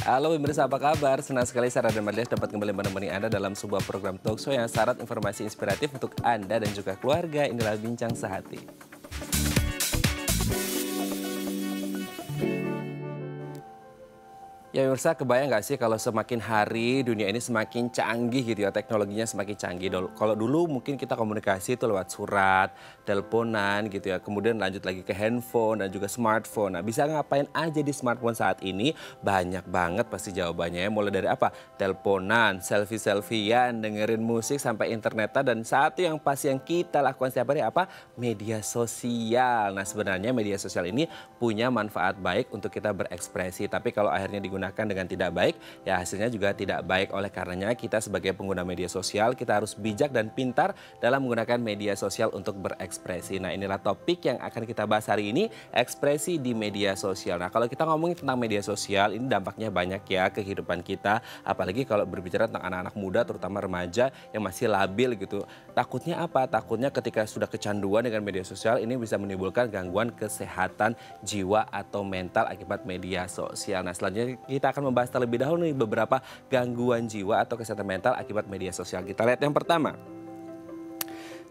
Halo pemirsa, apa kabar? Senang sekali Sarah dan Marlies dapat kembali menemani Anda dalam sebuah program talkshow yang syarat informasi inspiratif untuk Anda dan juga keluarga. Inilah Bincang Sehati. Ya pemirsa, kebayang nggak sih kalau semakin hari dunia ini semakin canggih gitu ya, teknologinya semakin canggih. Kalau dulu mungkin kita komunikasi itu lewat surat, teleponan gitu ya, kemudian lanjut lagi ke handphone dan juga smartphone. Nah, bisa ngapain aja di smartphone saat ini? Banyak banget pasti jawabannya ya, mulai dari apa? Teleponan, selfie-selfian, dengerin musik, sampai internetan. Dan satu yang pasti yang kita lakukan setiap hari apa? Media sosial. Nah, sebenarnya media sosial ini punya manfaat baik untuk kita berekspresi, tapi kalau akhirnya digunakan dengan tidak baik, ya hasilnya juga tidak baik. Oleh karenanya kita sebagai pengguna media sosial, kita harus bijak dan pintar dalam menggunakan media sosial untuk berekspresi. Nah, inilah topik yang akan kita bahas hari ini, ekspresi di media sosial. Nah, kalau kita ngomongin tentang media sosial, ini dampaknya banyak ya ke kehidupan kita, apalagi kalau berbicara tentang anak-anak muda, terutama remaja yang masih labil gitu. Takutnya apa? Takutnya ketika sudah kecanduan dengan media sosial, ini bisa menimbulkan gangguan kesehatan jiwa atau mental akibat media sosial. Nah, selanjutnya kita akan membahas terlebih dahulu nih beberapa gangguan jiwa atau kesehatan mental akibat media sosial. Kita lihat yang pertama.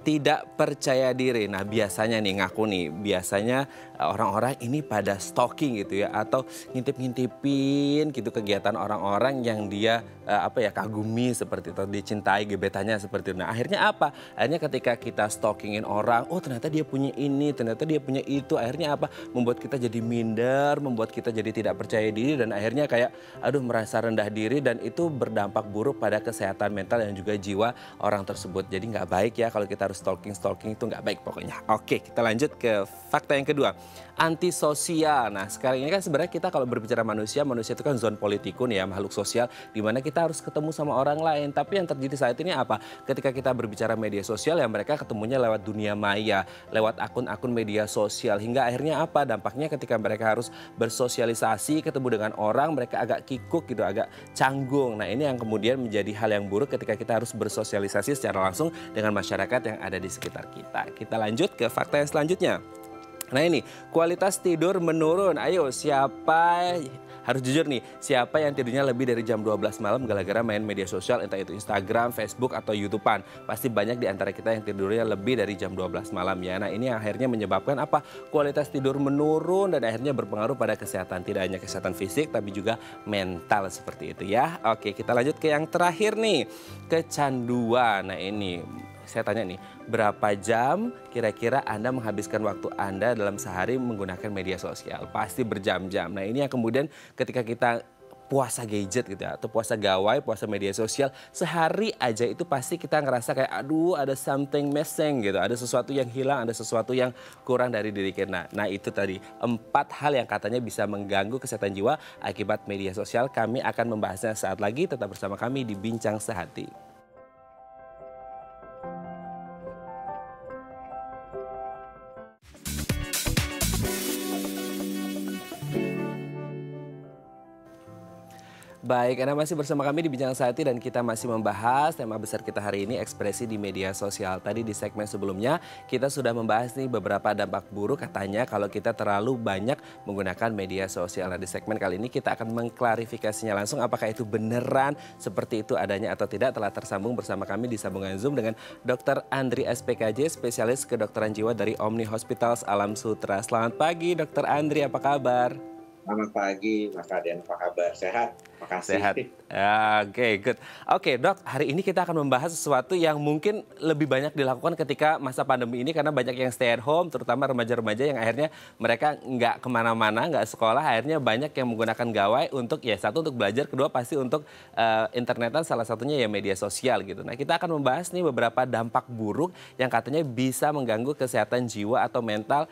Tidak percaya diri. Nah, biasanya nih ngaku nih, biasanya orang-orang ini pada stalking gitu ya, atau ngintip-ngintipin gitu kegiatan orang-orang yang dia kagumi seperti itu, dicintai gebetannya seperti itu. Nah, akhirnya apa? Akhirnya ketika kita stalkingin orang, oh ternyata dia punya ini, ternyata dia punya itu. Akhirnya apa? Membuat kita jadi minder, membuat kita jadi tidak percaya diri, dan akhirnya kayak aduh merasa rendah diri, dan itu berdampak buruk pada kesehatan mental dan juga jiwa orang tersebut. Jadi nggak baik ya kalau kita stalking itu nggak baik pokoknya. Oke, kita lanjut ke fakta yang kedua. Antisosial. Nah, sekarang ini kan sebenarnya kita kalau berbicara manusia itu kan zon politikun ya, makhluk sosial, di mana kita harus ketemu sama orang lain. Tapi yang terjadi saat ini apa? Ketika kita berbicara media sosial ya, mereka ketemunya lewat dunia maya, lewat akun-akun media sosial, hingga akhirnya apa? Dampaknya ketika mereka harus bersosialisasi, ketemu dengan orang, mereka agak kikuk gitu, agak canggung. Nah, ini yang kemudian menjadi hal yang buruk ketika kita harus bersosialisasi secara langsung dengan masyarakat yang ada di sekitar kita. Kita lanjut ke fakta yang selanjutnya. Nah, ini kualitas tidur menurun. Ayo, siapa harus jujur nih, siapa yang tidurnya lebih dari jam 12 malam gara-gara main media sosial, entah itu Instagram, Facebook, atau YouTubean? Pasti banyak di antara kita yang tidurnya lebih dari jam 12 malam ya. Nah, ini yang akhirnya menyebabkan apa? Kualitas tidur menurun dan akhirnya berpengaruh pada kesehatan. Tidak hanya kesehatan fisik tapi juga mental seperti itu ya. Oke, kita lanjut ke yang terakhir nih. Kecanduan. Nah, ini saya tanya nih, berapa jam kira-kira Anda menghabiskan waktu Anda dalam sehari menggunakan media sosial? Pasti berjam-jam. Nah, ini yang kemudian ketika kita puasa gadget gitu ya, atau puasa gawai, puasa media sosial, sehari aja itu pasti kita ngerasa kayak aduh ada something missing gitu, ada sesuatu yang hilang, ada sesuatu yang kurang dari diri kita. Nah, itu tadi 4 hal yang katanya bisa mengganggu kesehatan jiwa akibat media sosial. Kami akan membahasnya saat lagi, tetap bersama kami di Bincang Sehati. Baik, Anda masih bersama kami di Bincang Sehati dan kita masih membahas tema besar kita hari ini, ekspresi di media sosial. Tadi di segmen sebelumnya kita sudah membahas nih beberapa dampak buruk katanya kalau kita terlalu banyak menggunakan media sosial. Nah, di segmen kali ini kita akan mengklarifikasinya langsung apakah itu beneran seperti itu adanya atau tidak. Telah tersambung bersama kami di sambungan Zoom dengan Dr. Andri SPKJ, spesialis kedokteran jiwa dari Omni Hospitals Alam Sutra. Selamat pagi Dr. Andri, apa kabar? Selamat pagi, Mas Raden. Apa kabar? Sehat? Makasih. Sehat. Ya, oke, good. Oke, Dok, hari ini kita akan membahas sesuatu yang mungkin lebih banyak dilakukan ketika masa pandemi ini karena banyak yang stay at home, terutama remaja-remaja yang akhirnya mereka nggak kemana-mana, nggak sekolah, akhirnya banyak yang menggunakan gawai untuk, ya satu untuk belajar, kedua pasti untuk internetan, salah satunya ya media sosial gitu. Nah, kita akan membahas nih beberapa dampak buruk yang katanya bisa mengganggu kesehatan jiwa atau mental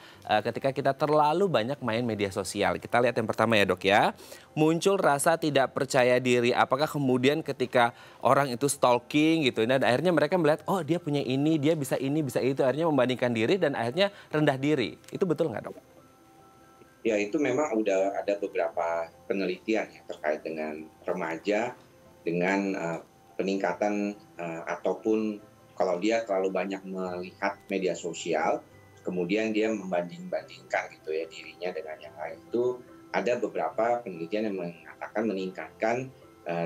ketika kita terlalu banyak main media sosial. Kita lihat yang pertama ya, Dok ya. Muncul rasa tidak percaya diri. Apakah kemudian ketika orang itu stalking gitu, dan akhirnya mereka melihat, oh dia punya ini, dia bisa ini, bisa itu, akhirnya membandingkan diri dan akhirnya rendah diri. Itu betul nggak, Dok? Ya, itu memang udah ada beberapa penelitian ya terkait dengan remaja dengan peningkatan ataupun kalau dia terlalu banyak melihat media sosial, kemudian dia membanding-bandingkan gitu ya dirinya dengan yang lain, itu ada beberapa penelitian yang mengatakan meningkatkan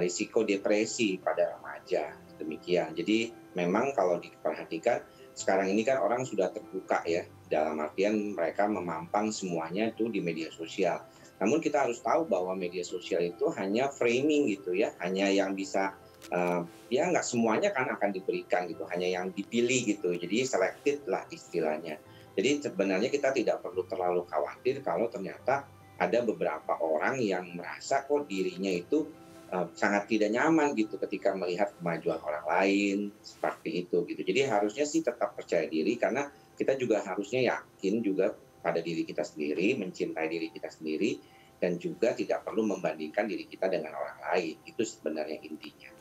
risiko depresi pada remaja. Demikian. Jadi memang kalau diperhatikan sekarang ini kan orang sudah terbuka ya, dalam artian mereka memampang semuanya itu di media sosial. Namun kita harus tahu bahwa media sosial itu hanya framing gitu ya, hanya yang bisa ya nggak semuanya kan akan diberikan gitu, hanya yang dipilih gitu. Jadi selected lah istilahnya. Jadi sebenarnya kita tidak perlu terlalu khawatir kalau ternyata ada beberapa orang yang merasa kok dirinya itu sangat tidak nyaman gitu ketika melihat kemajuan orang lain seperti itu gitu. Jadi harusnya sih tetap percaya diri karena kita juga harusnya yakin juga pada diri kita sendiri, mencintai diri kita sendiri dan juga tidak perlu membandingkan diri kita dengan orang lain. Itu sebenarnya intinya.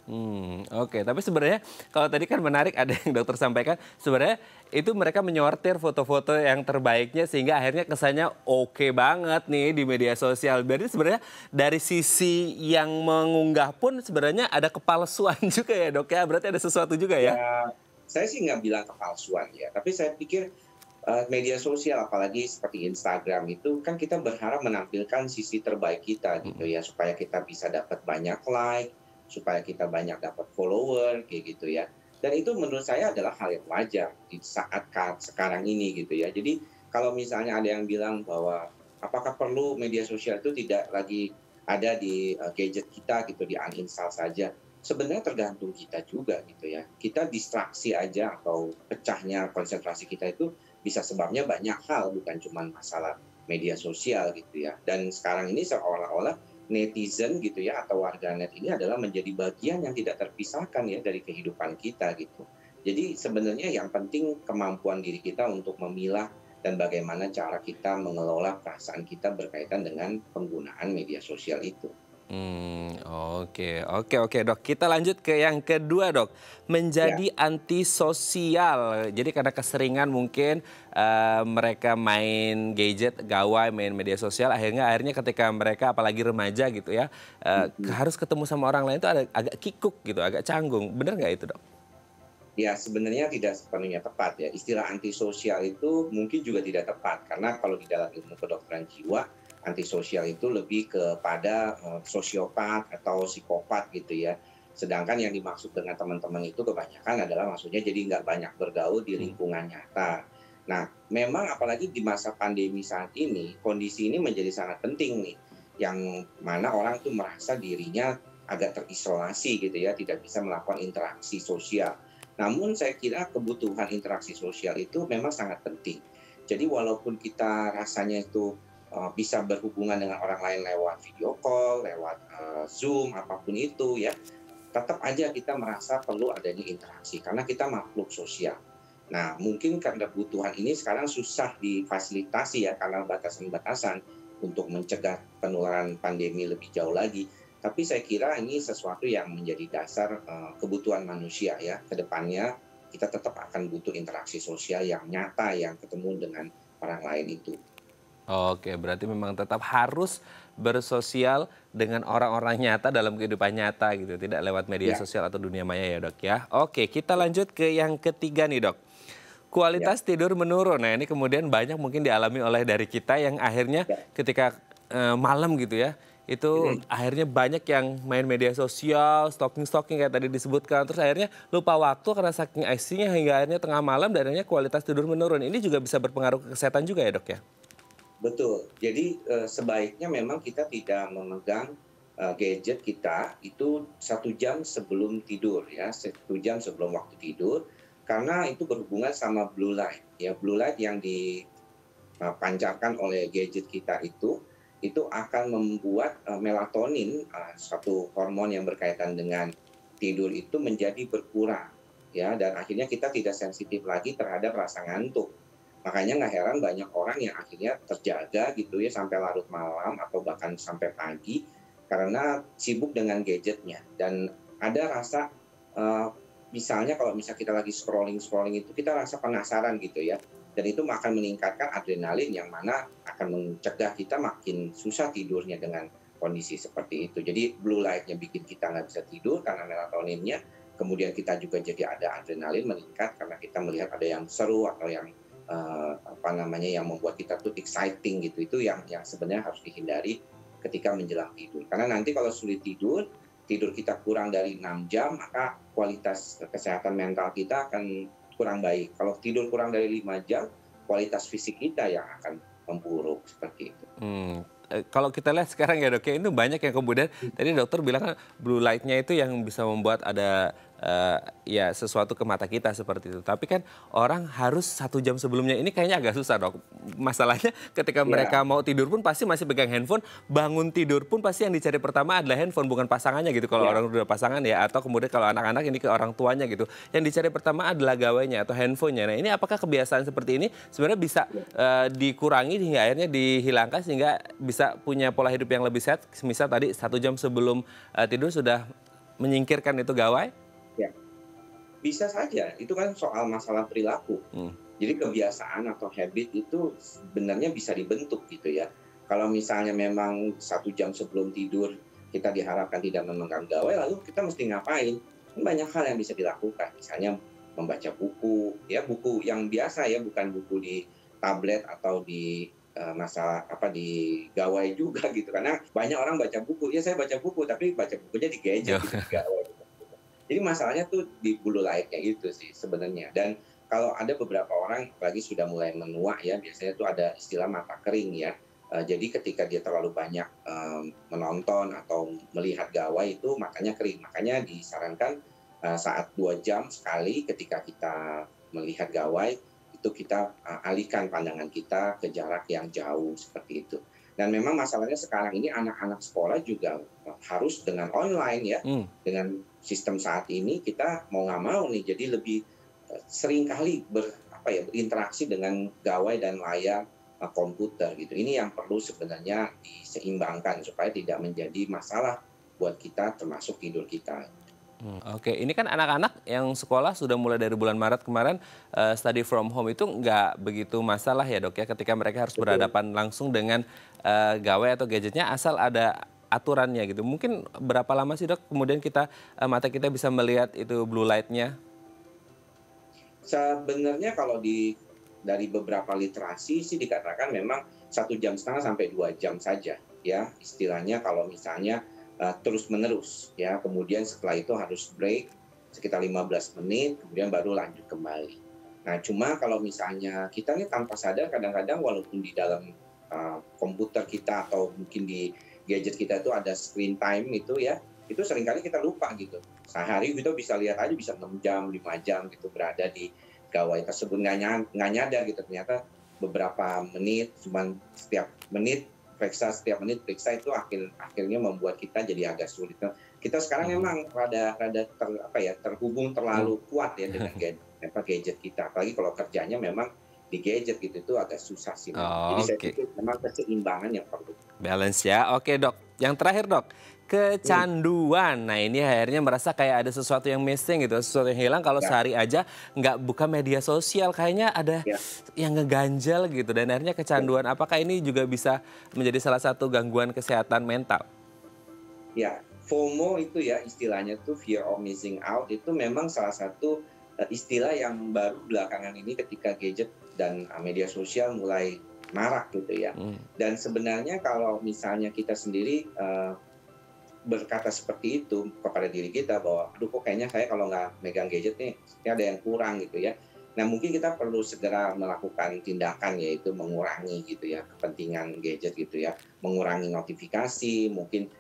Oke. Tapi sebenarnya kalau tadi kan menarik ada yang dokter sampaikan, sebenarnya itu mereka menyortir foto-foto yang terbaiknya sehingga akhirnya kesannya oke banget nih di media sosial. Berarti sebenarnya dari sisi yang mengunggah pun sebenarnya ada kepalsuan juga ya dok ya? Berarti ada sesuatu juga ya? Ya, saya sih nggak bilang kepalsuan ya, tapi saya pikir media sosial apalagi seperti Instagram itu kan kita berharap menampilkan sisi terbaik kita gitu Mhm. ya, supaya kita bisa dapat banyak like, supaya kita banyak dapat follower kayak gitu ya. Dan itu menurut saya adalah hal yang wajar di saat sekarang ini gitu ya. Jadi kalau misalnya ada yang bilang bahwa apakah perlu media sosial itu tidak lagi ada di gadget kita gitu, di uninstall saja. Sebenarnya tergantung kita juga gitu ya. Kita distraksi aja atau pecahnya konsentrasi kita itu bisa sebabnya banyak hal, bukan cuma masalah media sosial gitu ya. Dan sekarang ini seolah-olah netizen gitu ya atau warganet ini adalah menjadi bagian yang tidak terpisahkan ya dari kehidupan kita gitu. Jadi sebenarnya yang penting kemampuan diri kita untuk memilah dan bagaimana cara kita mengelola perasaan kita berkaitan dengan penggunaan media sosial itu. Oke, oke, oke dok. Kita lanjut ke yang kedua dok. Ya. Menjadi antisosial. Jadi karena keseringan mungkin mereka main gadget, gawai, main media sosial. Akhirnya ketika mereka apalagi remaja gitu ya. Mhm. Harus ketemu sama orang lain itu agak kikuk gitu, agak canggung. Bener nggak itu dok? Ya, sebenarnya tidak sepenuhnya tepat ya. Istilah antisosial itu mungkin juga tidak tepat karena kalau di dalam ilmu kedokteran jiwa, antisosial itu lebih kepada sosiopat atau psikopat gitu ya. Sedangkan yang dimaksud dengan teman-teman itu kebanyakan adalah maksudnya jadi nggak banyak bergaul di Hmm. lingkungan nyata. Nah, memang apalagi di masa pandemi saat ini, kondisi ini menjadi sangat penting nih. Yang mana orang tuh merasa dirinya agak terisolasi gitu ya, tidak bisa melakukan interaksi sosial. Namun saya kira kebutuhan interaksi sosial itu memang sangat penting. Jadi walaupun kita rasanya itu bisa berhubungan dengan orang lain lewat video call, lewat Zoom, apapun itu ya, tetap aja kita merasa perlu adanya interaksi karena kita makhluk sosial. Nah, mungkin karena kebutuhan ini sekarang susah difasilitasi ya karena batasan-batasan untuk mencegah penularan pandemi lebih jauh lagi. Tapi saya kira ini sesuatu yang menjadi dasar kebutuhan manusia ya. Ke depannya kita tetap akan butuh interaksi sosial yang nyata yang ketemu dengan orang lain itu. Oke, berarti memang tetap harus bersosial dengan orang-orang nyata dalam kehidupan nyata gitu, tidak lewat media Ya, sosial atau dunia maya ya dok ya. Oke, kita lanjut ke yang ketiga nih dok. ya, Kualitas tidur menurun. Nah ini kemudian banyak mungkin dialami oleh dari kita yang akhirnya ya. ketika malam gitu ya, itu Mhm. akhirnya banyak yang main media sosial, stalking-stalking kayak tadi disebutkan. Terus akhirnya lupa waktu karena saking IC-nya hingga akhirnya tengah malam dan akhirnya kualitas tidur menurun. Ini juga bisa berpengaruh ke kesehatan juga ya dok ya? Betul. Jadi sebaiknya memang kita tidak memegang gadget kita itu 1 jam sebelum tidur ya, 1 jam sebelum waktu tidur, karena itu berhubungan sama blue light ya. Blue light yang dipancarkan oleh gadget kita itu akan membuat melatonin, suatu hormon yang berkaitan dengan tidur itu menjadi berkurang ya, dan akhirnya kita tidak sensitif lagi terhadap rasa ngantuk. Makanya nggak heran banyak orang yang akhirnya terjaga gitu ya sampai larut malam atau bahkan sampai pagi karena sibuk dengan gadgetnya. Dan ada rasa, eee, misalnya kalau kita lagi scrolling-scrolling itu kita rasa penasaran gitu ya, dan itu akan meningkatkan adrenalin yang mana akan mencegah kita makin susah tidurnya dengan kondisi seperti itu. Jadi blue light-nya bikin kita nggak bisa tidur karena melatoninnya, kemudian kita juga jadi ada adrenalin meningkat karena kita melihat ada yang seru atau yang apa namanya yang membuat kita tuh exciting gitu. Itu yang sebenarnya harus dihindari ketika menjelang tidur. Karena nanti kalau sulit tidur, tidur kita kurang dari 6 jam, maka kualitas kesehatan mental kita akan kurang baik. Kalau tidur kurang dari 5 jam, kualitas fisik kita yang akan memburuk seperti itu. Kalau kita lihat sekarang ya dok, ya itu banyak yang kemudian tadi dokter bilang kan blue light-nya itu yang bisa membuat ada ya sesuatu ke mata kita seperti itu. Tapi kan orang harus 1 jam sebelumnya, ini kayaknya agak susah dok. Masalahnya ketika Ya, mereka mau tidur pun pasti masih pegang handphone, bangun tidur pun pasti yang dicari pertama adalah handphone, bukan pasangannya gitu. Kalau ya, orang udah pasangan ya, atau kemudian kalau anak-anak ini ke orang tuanya gitu. Yang dicari pertama adalah gawainya atau handphonenya. Nah ini apakah kebiasaan seperti ini sebenarnya bisa dikurangi hingga akhirnya dihilangkan sehingga bisa punya pola hidup yang lebih sehat? Misal tadi 1 jam sebelum tidur sudah menyingkirkan itu gawai? ya. Bisa saja, itu kan soal masalah perilaku. Hmm. Jadi kebiasaan atau habit itu sebenarnya bisa dibentuk gitu ya. Kalau misalnya memang 1 jam sebelum tidur kita diharapkan tidak memegang gawai, lalu kita mesti ngapain? Banyak hal yang bisa dilakukan, misalnya membaca buku, ya buku yang biasa ya, bukan buku di tablet atau di masalah apa di gawai juga gitu. Karena banyak orang baca buku, ya saya baca buku, tapi baca bukunya di gadget gitu, di gawai. Jadi masalahnya tuh di bulu laiknya itu sih sebenarnya. Dan kalau ada beberapa orang apalagi sudah mulai menua ya, biasanya tuh ada istilah mata kering ya. Jadi ketika dia terlalu banyak menonton atau melihat gawai itu matanya kering. Makanya disarankan saat 2 jam sekali ketika kita melihat gawai itu kita alihkan pandangan kita ke jarak yang jauh seperti itu. Dan memang masalahnya sekarang ini anak-anak sekolah juga harus dengan online ya, Hmm. dengan sistem saat ini kita mau nggak mau nih jadi lebih sering kali berinteraksi dengan gawai dan layar komputer gitu. Ini yang perlu sebenarnya diseimbangkan supaya tidak menjadi masalah buat kita termasuk tidur kita. Oke, ini kan anak-anak yang sekolah sudah mulai dari bulan Maret kemarin study from home itu nggak begitu masalah ya dok ya ketika mereka harus Betul. berhadapan langsung dengan gawai atau gadgetnya asal ada aturannya gitu. Mungkin berapa lama sih dok kemudian kita mata kita bisa melihat itu blue light-nya? Sebenarnya kalau dari beberapa literasi sih dikatakan memang 1,5 jam sampai 2 jam saja ya istilahnya kalau misalnya terus menerus ya kemudian setelah itu harus break sekitar 15 menit kemudian baru lanjut kembali. Nah cuma kalau misalnya kita nih tanpa sadar kadang-kadang walaupun di dalam komputer kita atau mungkin di gadget kita itu ada screen time itu ya itu seringkali kita lupa gitu. Sehari kita bisa lihat aja bisa 6 jam, 5 jam gitu berada di gawai tersebut nggak nyadar gitu ternyata beberapa menit cuman setiap menit periksa itu akhirnya membuat kita jadi agak sulit. Nah, kita sekarang Mhm. memang rada terhubung terlalu kuat ya dengan gadget kita. Apalagi kalau kerjanya memang di gadget gitu itu agak susah sih memang. Jadi saya Oke. pikir memang keseimbangan yang perlu. Balance ya. Oke dok, yang terakhir dok, Hmm, kecanduan. Nah ini akhirnya merasa kayak ada sesuatu yang missing gitu, sesuatu yang hilang kalau ya, sehari aja nggak buka media sosial. Kayaknya ada ya, yang ngeganjal gitu dan akhirnya ya. kecanduan. Apakah ini juga bisa menjadi salah satu gangguan kesehatan mental? Ya, FOMO itu ya istilahnya tuh fear of missing out itu memang salah satu istilah yang baru belakangan ini ketika gadget dan media sosial mulai marak gitu ya. Hmm. Dan sebenarnya kalau misalnya kita sendiri berkata seperti itu kepada diri kita bahwa, aduh kok kayaknya saya kalau nggak megang gadget nih, kayak ada yang kurang gitu ya. Nah mungkin kita perlu segera melakukan tindakan yaitu mengurangi gitu ya kepentingan gadget gitu ya, mengurangi notifikasi, mungkin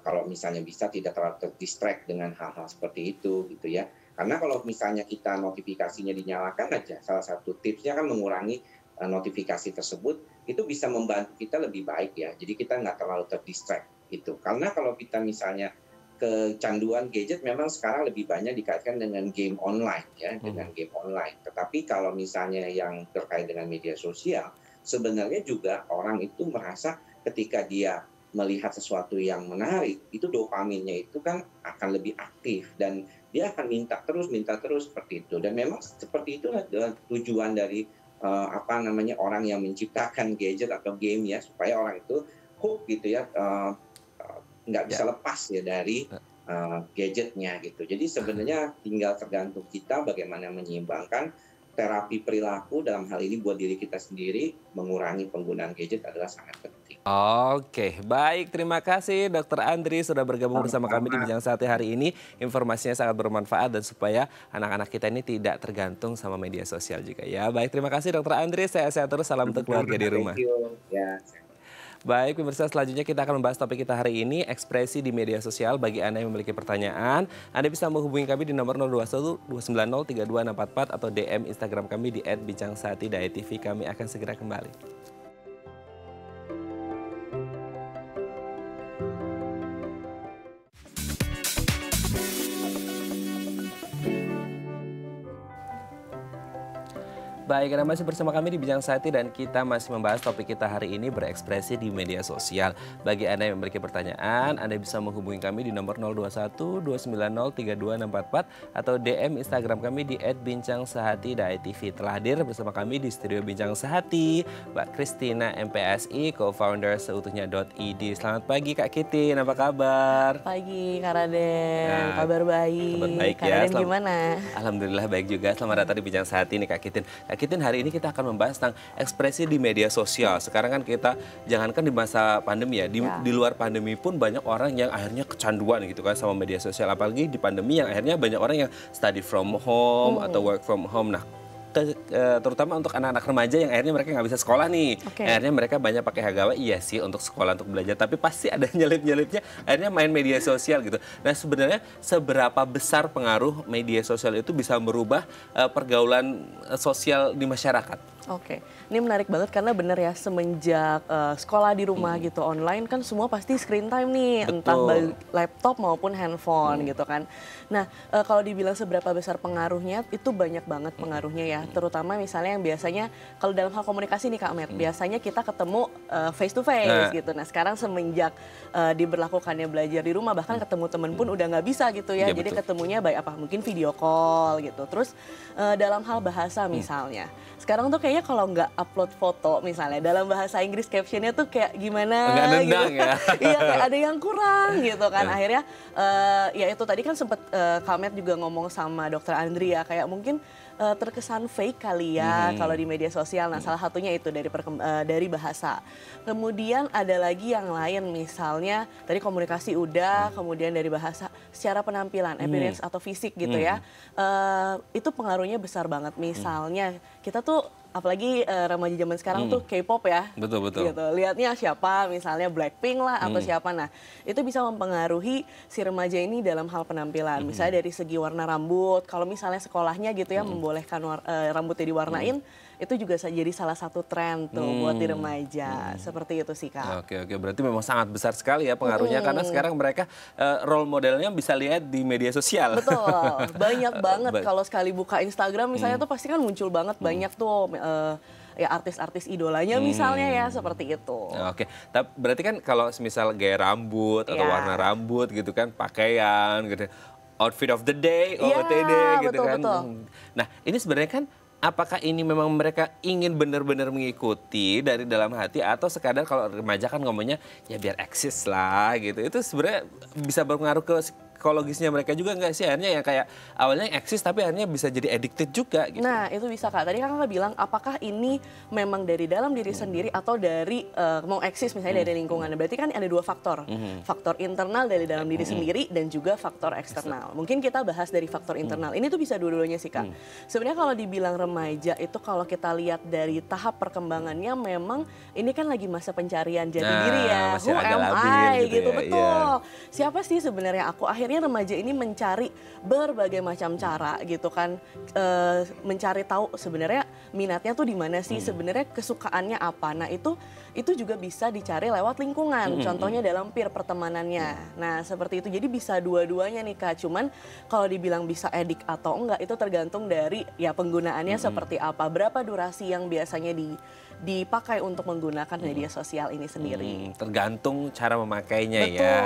kalau misalnya bisa tidak terlalu terdistract dengan hal-hal seperti itu gitu ya. Karena kalau misalnya kita notifikasinya dinyalakan aja, salah satu tipsnya kan mengurangi notifikasi tersebut, itu bisa membantu kita lebih baik ya. Jadi kita nggak terlalu terdistract gitu. Karena kalau kita misalnya kecanduan gadget memang sekarang lebih banyak dikaitkan dengan game online ya, Hmm. dengan game online. Tetapi kalau misalnya yang terkait dengan media sosial, sebenarnya juga orang itu merasa ketika dia melihat sesuatu yang menarik, itu dopaminnya itu kan akan lebih aktif dan dia akan minta terus seperti itu. Dan memang seperti itulah tujuan dari apa namanya orang yang menciptakan gadget atau game ya supaya orang itu hook gitu ya nggak bisa Ya. lepas ya dari gadgetnya gitu. Jadi sebenarnya tinggal tergantung kita bagaimana menyeimbangkan terapi perilaku dalam hal ini buat diri kita sendiri, mengurangi penggunaan gadget adalah sangat penting. Oke, baik. Terima kasih Dokter Andri sudah bergabung bersama kami di Bincang Sehati hari ini. Informasinya sangat bermanfaat dan supaya anak-anak kita ini tidak tergantung sama media sosial juga ya. Baik, terima kasih Dokter Andri. Sehat-sehat terus. Salam untuk keluarga di rumah. Ya. Baik, pemirsa, selanjutnya kita akan membahas topik kita hari ini, ekspresi di media sosial. Bagi Anda yang memiliki pertanyaan, Anda bisa menghubungi kami di nomor 021 290 32644 atau DM Instagram kami di @bincangsaati.tv. Kami akan segera kembali. Baik, Anda masih bersama kami di Bincang Sehati dan kita masih membahas topik kita hari ini, berekspresi di media sosial. Bagi Anda yang memiliki pertanyaan, Anda bisa menghubungi kami di nomor 021 290 32644 atau DM Instagram kami di @bincangsaati.tv. Telah hadir bersama kami di studio Bincang Sehati, Mbak Christina MPSI, co-founder seutuhnya.id. Selamat pagi Kak Kitin, apa kabar? Pagi Kak Raden, kabar baik. Kabar baik Kak ya. Raden gimana? Alhamdulillah baik juga. Selamat datang di Bincang Sehati nih Kak Kitin. Kak Kitin, hari ini kita akan membahas tentang ekspresi di media sosial. Sekarang kan kita, jangankan di masa pandemi ya, di luar pandemi pun banyak orang yang akhirnya kecanduan gitu kan sama media sosial. Apalagi di pandemi yang akhirnya banyak orang yang study from home atau work from home. Nah, terutama untuk anak-anak remaja yang akhirnya mereka nggak bisa sekolah nih. Akhirnya mereka banyak pakai Hagawa, iya sih untuk sekolah, untuk belajar. Tapi pasti ada nyelip-nyelipnya, akhirnya main media sosial gitu. Nah, sebenarnya seberapa besar pengaruh media sosial itu bisa merubah pergaulan sosial di masyarakat? Oke, ini menarik banget karena bener ya, semenjak sekolah di rumah gitu online kan semua pasti screen time nih, entah laptop maupun handphone gitu kan. Nah, kalau dibilang seberapa besar pengaruhnya, itu banyak banget pengaruhnya ya, terutama misalnya yang biasanya kalau dalam hal komunikasi nih Kak Mer, biasanya kita ketemu face to face gitu. Nah, sekarang semenjak diberlakukannya belajar di rumah, bahkan ketemu temen pun udah nggak bisa gitu ya, jadi ketemunya baik apa, mungkin video call gitu. Terus dalam hal bahasa misalnya, sekarang tuh kayaknya kalau nggak upload foto misalnya dalam bahasa Inggris captionnya tuh kayak gimana gitu ya. Iya, kayak ada yang kurang gitu kan. Akhirnya ya itu tadi kan sempet Kamet juga ngomong sama Dokter Andri ya, kayak mungkin terkesan fake kali ya kalau di media sosial. Nah, salah satunya itu dari bahasa. Kemudian ada lagi yang lain, misalnya tadi komunikasi udah, kemudian dari bahasa, secara penampilan, appearance atau fisik gitu ya. Itu pengaruhnya besar banget. Misalnya kita tuh apalagi remaja zaman sekarang tuh K-pop ya. Betul. Gitu. Lihatnya siapa, misalnya Blackpink lah atau siapa. Nah, itu bisa mempengaruhi si remaja ini dalam hal penampilan. Misalnya dari segi warna rambut, kalau misalnya sekolahnya gitu ya membolehkan rambutnya diwarnain, itu juga jadi salah satu tren tuh buat di remaja. Seperti itu sih Kak. Oke, berarti memang sangat besar sekali ya pengaruhnya karena sekarang mereka role modelnya bisa lihat di media sosial. Betul, banyak banget kalau sekali buka Instagram misalnya tuh pasti kan muncul banget banyak tuh ya artis-artis idolanya misalnya ya, seperti itu. Oke, tapi berarti kan kalau misal gaya rambut atau warna rambut gitu kan, pakaian gitu, outfit of the day, OOTD gitu kan. Nah, ini sebenarnya kan apakah ini memang mereka ingin benar-benar mengikuti dari dalam hati atau sekadar kalau remaja kan ngomongnya ya biar eksis lah gitu. Itu sebenarnya bisa berpengaruh ke psikologisnya mereka juga nggak sih, akhirnya yang kayak awalnya eksis tapi akhirnya bisa jadi addicted juga gitu. Nah, itu bisa Kak. Tadi Kakak bilang apakah ini memang dari dalam diri sendiri atau dari mau eksis misalnya dari lingkungan. Berarti kan ada dua faktor. Faktor internal dari dalam diri sendiri dan juga faktor eksternal. Mungkin kita bahas dari faktor internal. Ini tuh bisa dua-duanya sih Kak. Sebenarnya kalau dibilang remaja itu kalau kita lihat dari tahap perkembangannya memang ini kan lagi masa pencarian jati diri ya. Who am I gitu, betul. Siapa sih sebenarnya aku? Akhirnya remaja ini mencari berbagai macam cara gitu kan, mencari tahu sebenarnya minatnya tuh di mana sih, sebenarnya kesukaannya apa. Nah, itu juga bisa dicari lewat lingkungan, contohnya dalam peer pertemanannya. Nah, seperti itu. Jadi bisa dua-duanya nih Kak. Cuman kalau dibilang bisa edik atau enggak itu tergantung dari ya penggunaannya seperti apa, berapa durasi yang biasanya dipakai untuk menggunakan media sosial ini sendiri. Tergantung cara memakainya ya.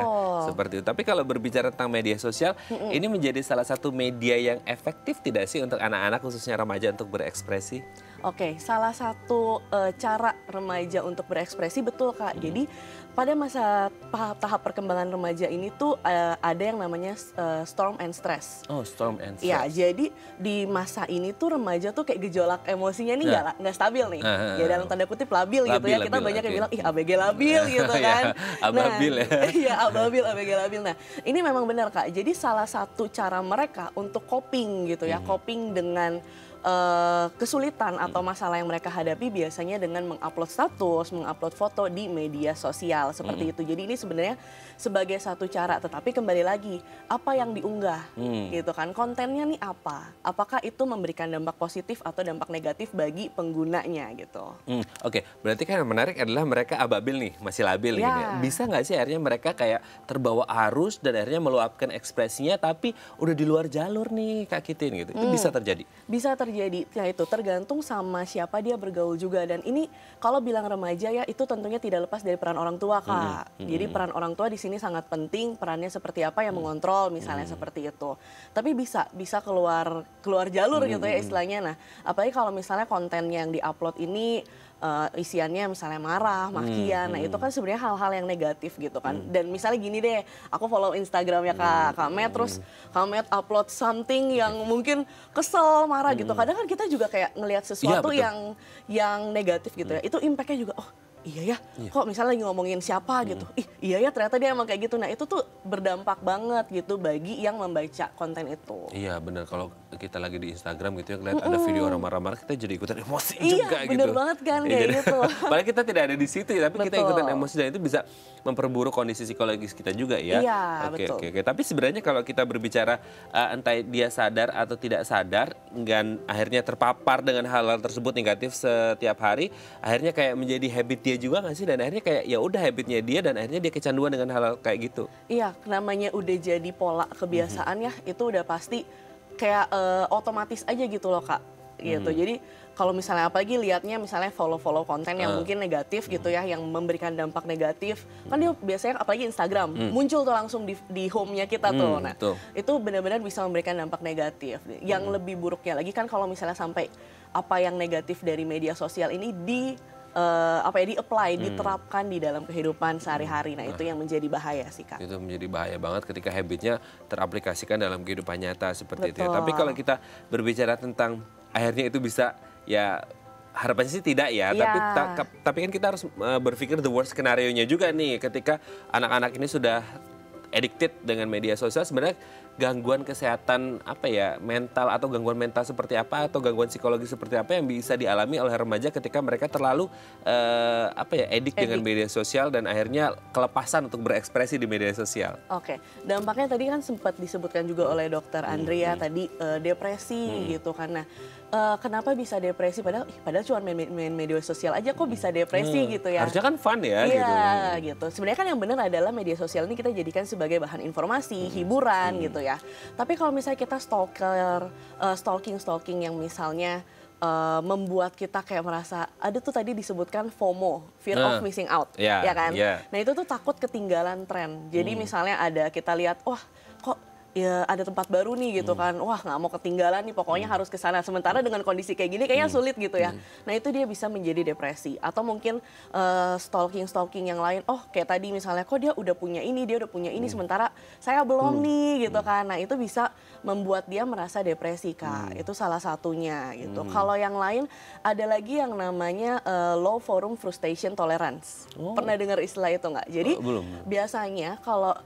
Seperti itu. Tapi kalau berbicara tentang media sosial, ini menjadi salah satu media yang efektif tidak sih untuk anak-anak khususnya remaja untuk berekspresi? Oke, salah satu cara remaja untuk berekspresi betul Kak. Jadi pada masa tahap perkembangan remaja ini tuh ada yang namanya storm and stress. Oh, storm and stress. Ya, jadi di masa ini tuh remaja tuh kayak gejolak emosinya nih nggak stabil nih. Ya dalam tanda kutip labil gitu ya. Kita banyak yang bilang ih ABG labil gitu kan. Ababil ya. Iya, ababil, ABG labil. Nah, ini memang benar Kak. Jadi salah satu cara mereka untuk coping gitu ya, coping dengan kesulitan atau masalah yang mereka hadapi biasanya dengan mengupload status, mengupload foto di media sosial seperti itu. Jadi ini sebenarnya sebagai satu cara, tetapi kembali lagi apa yang diunggah gitu kan, kontennya nih apa? Apakah itu memberikan dampak positif atau dampak negatif bagi penggunanya gitu? Oke, berarti kan yang menarik adalah mereka ababil nih, masih labil gitu ya. Bisa nggak sih akhirnya mereka kayak terbawa arus dan akhirnya meluapkan ekspresinya tapi udah di luar jalur nih Kak Kitin gitu? Itu bisa terjadi? Bisa terjadi. Nah itu tergantung sama siapa dia bergaul juga. Dan ini kalau bilang remaja ya itu tentunya tidak lepas dari peran orang tua Kak. Jadi peran orang tua di sini sangat penting. Perannya seperti apa yang mengontrol misalnya seperti itu. Tapi bisa keluar jalur gitu ya istilahnya. Nah apalagi kalau misalnya kontennya yang diupload ini isiannya misalnya marah, makian, nah itu kan sebenarnya hal-hal yang negatif gitu kan. Dan misalnya gini deh, aku follow Instagramnya Kak Met, terus Kak Met upload something yang mungkin kesel, marah gitu. Kadang kan kita juga kayak ngelihat sesuatu yang negatif gitu ya, itu impactnya juga, oh iya ya, kok misalnya lagi ngomongin siapa gitu, iya ya ternyata dia emang kayak gitu. Nah itu tuh berdampak banget gitu bagi yang membaca konten itu. Iya benar, kalau kita lagi di Instagram gitu ya, ngeliat ada video orang marah-marah, kita jadi ikutan emosi Iya, juga gitu. Iya bener banget kan kayak gitu. Padahal kita tidak ada di situ ya, tapi kita ikutan emosi dan itu bisa memperburuk kondisi psikologis kita juga ya. Iya, betul. Oke. Tapi sebenarnya kalau kita berbicara entah dia sadar atau tidak sadar, dan akhirnya terpapar dengan hal-hal tersebut negatif setiap hari, akhirnya kayak menjadi habit dia juga nggak sih? Dan akhirnya kayak ya udah habitnya dia dan akhirnya dia kecanduan dengan hal kayak gitu. Iya, namanya udah jadi pola kebiasaan ya, itu udah pasti kayak otomatis aja gitu loh Kak. Gitu. Jadi kalau misalnya apalagi liatnya misalnya follow-follow konten yang mungkin negatif gitu ya, yang memberikan dampak negatif, kan dia biasanya apalagi Instagram muncul tuh langsung di home-nya kita tuh. Nah, itu benar-benar bisa memberikan dampak negatif. Yang lebih buruknya lagi kan kalau misalnya sampai apa yang negatif dari media sosial ini di-apply, diterapkan di dalam kehidupan sehari-hari. Nah, itu yang menjadi bahaya sih, Kak. Itu menjadi bahaya banget ketika habitnya teraplikasikan dalam kehidupan nyata seperti itu ya. Betul. Tapi kalau kita berbicara tentang akhirnya itu bisa, ya harapannya sih tidak ya, tapi kan kita harus berpikir the worst skenario-nya juga nih, ketika anak-anak ini sudah addicted dengan media sosial. Sebenarnya gangguan kesehatan mental atau gangguan mental seperti apa atau gangguan psikologi seperti apa yang bisa dialami oleh remaja ketika mereka terlalu addict dengan media sosial dan akhirnya kelepasan untuk berekspresi di media sosial. Oke, dampaknya tadi kan sempat disebutkan juga oleh Dokter Andrea tadi depresi gitu kan. Nah, kenapa bisa depresi padahal cuma main media sosial aja kok bisa depresi gitu ya. Harusnya kan fun ya gitu. Iya gitu. Sebenarnya kan yang benar adalah media sosial ini kita jadikan sebagai bahan informasi, hiburan gitu ya. Tapi kalau misalnya kita stalking yang misalnya membuat kita kayak merasa, ada tuh tadi disebutkan FOMO, fear of missing out, ya kan? Nah itu tuh takut ketinggalan tren. Jadi misalnya kita lihat, wah kok ya ada tempat baru nih gitu kan, wah nggak mau ketinggalan nih, pokoknya harus ke sana. Sementara dengan kondisi kayak gini kayaknya sulit gitu ya. Nah itu dia bisa menjadi depresi. Atau mungkin stalking yang lain, oh kayak tadi misalnya kok dia udah punya ini, sementara saya belum nih gitu kan. Nah itu bisa membuat dia merasa depresi Kak, itu salah satunya gitu. Kalau yang lain ada lagi yang namanya low forum frustration tolerance. Pernah dengar istilah itu nggak? Jadi biasanya kalau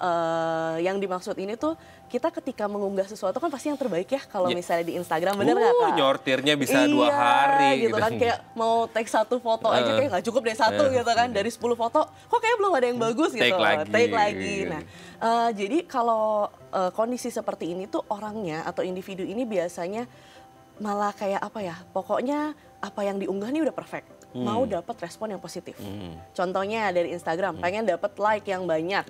yang dimaksud ini tuh, kita ketika mengunggah sesuatu kan pasti yang terbaik ya kalau misalnya di Instagram, bener nggak Kak? Nyortirnya bisa 2 hari gitu kan, kayak mau take 1 foto aja kayak nggak cukup deh 1 gitu kan, dari 10 foto kok kayak belum ada yang bagus gitu, take lagi. Nah jadi kalau kondisi seperti ini tuh orangnya atau individu ini biasanya malah kayak pokoknya apa yang diunggah nih udah perfect, mau dapat respon yang positif. Contohnya dari Instagram, pengen dapat like yang banyak,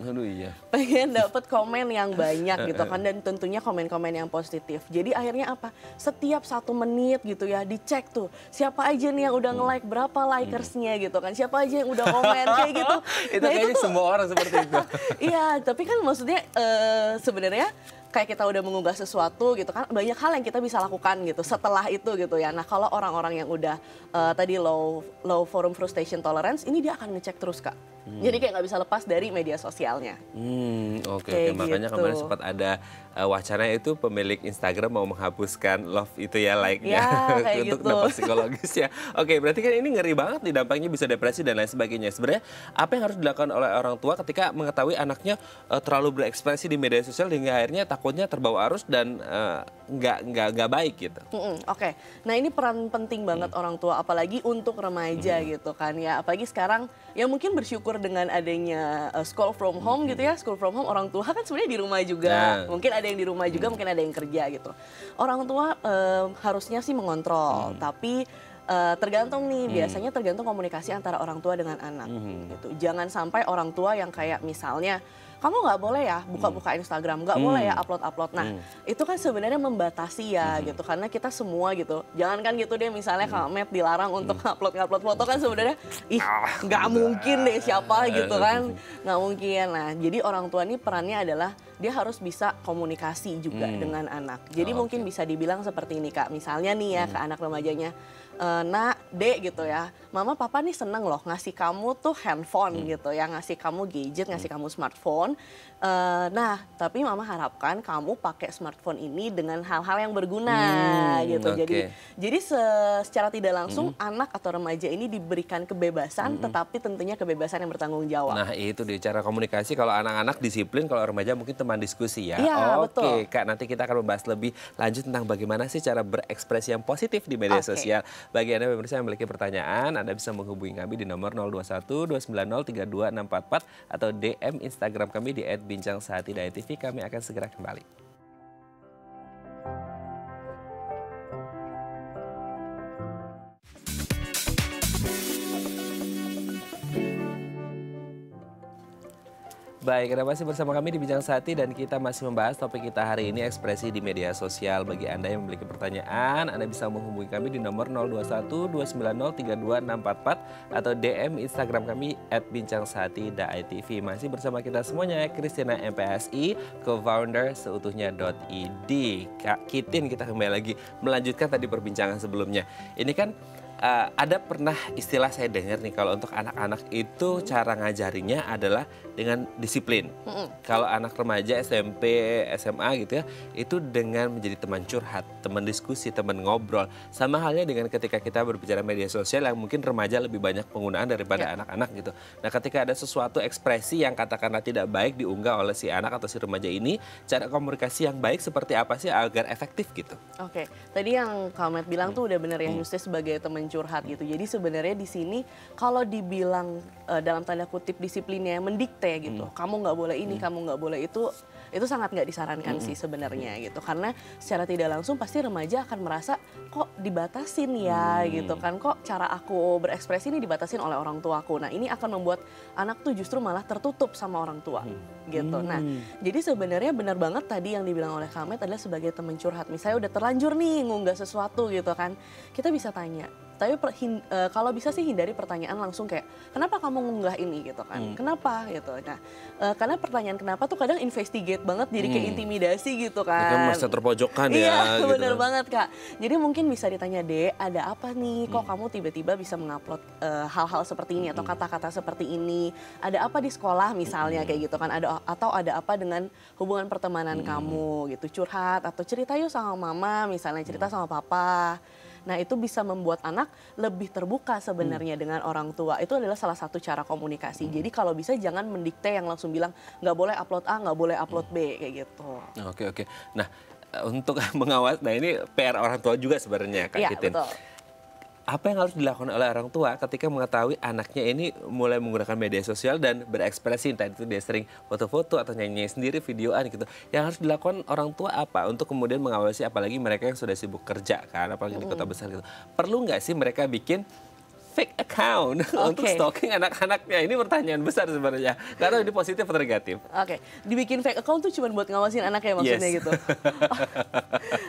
pengen dapat komen yang banyak gitu kan, dan tentunya komen-komen yang positif. Jadi akhirnya setiap 1 menit gitu ya dicek tuh siapa aja nih yang udah nge-like, berapa likersnya gitu kan, siapa aja yang udah komen kayak gitu. Itu kayaknya semua orang seperti itu. Iya, tapi kan maksudnya sebenarnya kayak kita udah mengunggah sesuatu gitu kan, banyak hal yang kita bisa lakukan gitu setelah itu gitu ya. Nah kalau orang-orang yang udah tadi low forum frustration tolerance, ini dia akan ngecek terus Kak. Jadi kayak nggak bisa lepas dari media sosialnya. Oke. Makanya gitu. kemarin sempat ada wacana itu pemilik Instagram mau menghapuskan love itu ya, like-nya kayak untuk gitu. dampak psikologis ya. Oke, berarti kan ini ngeri banget nih, dampaknya bisa depresi dan lain sebagainya. Sebenarnya apa yang harus dilakukan oleh orang tua ketika mengetahui anaknya terlalu berekspresi di media sosial hingga akhirnya takutnya terbawa arus dan nggak baik gitu? Oke. Nah ini peran penting banget orang tua, apalagi untuk remaja gitu kan ya. Apalagi sekarang ya mungkin bersyukur dengan adanya school from home gitu ya. School from home, orang tua kan sebenarnya di rumah juga. Mungkin ada yang di rumah juga, mungkin ada yang kerja gitu. Orang tua harusnya sih mengontrol, tapi tergantung nih, biasanya tergantung komunikasi antara orang tua dengan anak gitu. Jangan sampai orang tua yang kayak misalnya, kamu nggak boleh ya buka-buka Instagram, nggak boleh ya upload-upload. Nah, itu kan sebenarnya membatasi ya gitu, karena kita semua gitu. Jangan kan gitu deh, misalnya Kak Matt dilarang untuk upload foto kan sebenarnya, nggak mungkin deh siapa gitu kan, nggak mungkin. Nah, jadi orang tua ini perannya adalah dia harus bisa komunikasi juga dengan anak. Jadi mungkin bisa dibilang seperti ini Kak, misalnya nih ya ke anak remajanya, nak, dek gitu ya, mama papa nih seneng loh ngasih kamu tuh handphone gitu ya, ngasih kamu gadget, ngasih kamu smartphone. Nah, tapi mama harapkan kamu pakai smartphone ini dengan hal-hal yang berguna gitu. Jadi secara tidak langsung anak atau remaja ini diberikan kebebasan, tetapi tentunya kebebasan yang bertanggung jawab. Nah itu dia cara komunikasi, kalau anak-anak disiplin, kalau remaja mungkin teman diskusi ya. Iya, betul. Kak, nanti kita akan membahas lebih lanjut tentang bagaimana sih cara berekspresi yang positif di media sosial. Bagi Anda pemirsa yang memiliki pertanyaan, Anda bisa menghubungi kami di nomor 0212903244 atau DM Instagram kami di @bincangsaati.tv. Kami akan segera kembali. Baik, Anda masih bersama kami di Bincang Saati dan kita masih membahas topik kita hari ini, ekspresi di media sosial. Bagi Anda yang memiliki pertanyaan, Anda bisa menghubungi kami di nomor 0212903244 atau DM Instagram kami @bincangsaati.tv. Masih bersama kita semuanya, Christina MPSI, co-founder seutuhnya.id. Kak Kitin, kita kembali lagi melanjutkan tadi perbincangan sebelumnya. Ini kan ada pernah istilah saya dengar nih, kalau untuk anak-anak itu cara ngajarinya adalah dengan disiplin. Kalau anak remaja SMP, SMA gitu ya, itu dengan menjadi teman curhat, teman diskusi, teman ngobrol. Sama halnya dengan ketika kita berbicara media sosial yang mungkin remaja lebih banyak penggunaan daripada anak-anak gitu. Nah ketika ada sesuatu ekspresi yang katakanlah tidak baik diunggah oleh si anak atau si remaja ini, cara komunikasi yang baik seperti apa sih agar efektif gitu? Oke, tadi yang Kak Matt bilang tuh udah bener ya, Justus sebagai teman curhat gitu. Jadi sebenarnya di sini kalau dibilang dalam tanda kutip disiplinnya mendikte gitu, kamu nggak boleh ini, kamu nggak boleh itu sangat nggak disarankan sih sebenarnya gitu. Karena secara tidak langsung pasti remaja akan merasa kok dibatasin ya gitu kan, kok cara aku berekspresi ini dibatasin oleh orang tuaku. Nah ini akan membuat anak tuh justru malah tertutup sama orang tua gitu. Nah jadi sebenarnya benar banget tadi yang dibilang oleh Kak Matt adalah sebagai teman curhat. Misalnya udah terlanjur nih ngunggah sesuatu gitu kan, kita bisa tanya. Tapi kalau bisa sih hindari pertanyaan langsung kayak, kenapa kamu ngunggah ini gitu kan, kenapa gitu. Nah karena pertanyaan kenapa tuh kadang investigate banget, jadi kayak intimidasi gitu kan. Itu merasa terpojokkan ya. Iya gitu bener kan. banget Kak. Jadi mungkin bisa ditanya, Dek ada apa nih kok kamu tiba-tiba bisa mengupload hal-hal seperti ini atau kata-kata seperti ini. Ada apa di sekolah misalnya kayak gitu kan, atau ada apa dengan hubungan pertemanan kamu gitu. Curhat atau cerita yuk sama mama misalnya, cerita sama papa. Nah itu bisa membuat anak lebih terbuka sebenarnya dengan orang tua. Itu adalah salah satu cara komunikasi. Jadi kalau bisa jangan mendikte yang langsung bilang nggak boleh upload A, nggak boleh upload B kayak gitu. Oke. Nah untuk mengawas, nah ini PR orang tua juga sebenarnya Kak Kitin. Betul. Apa yang harus dilakukan oleh orang tua ketika mengetahui anaknya ini mulai menggunakan media sosial dan berekspresi, entah itu dia sering foto-foto atau nyanyi sendiri, videoan gitu. Yang harus dilakukan orang tua apa untuk kemudian mengawasi, apalagi mereka yang sudah sibuk kerja kan, apalagi di kota besar gitu. Perlu nggak sih mereka bikin fake account untuk stalking anak-anaknya? Ini pertanyaan besar sebenarnya. Karena ini positif atau negatif? Oke, dibikin fake account tuh cuma buat ngawasin anaknya maksudnya gitu.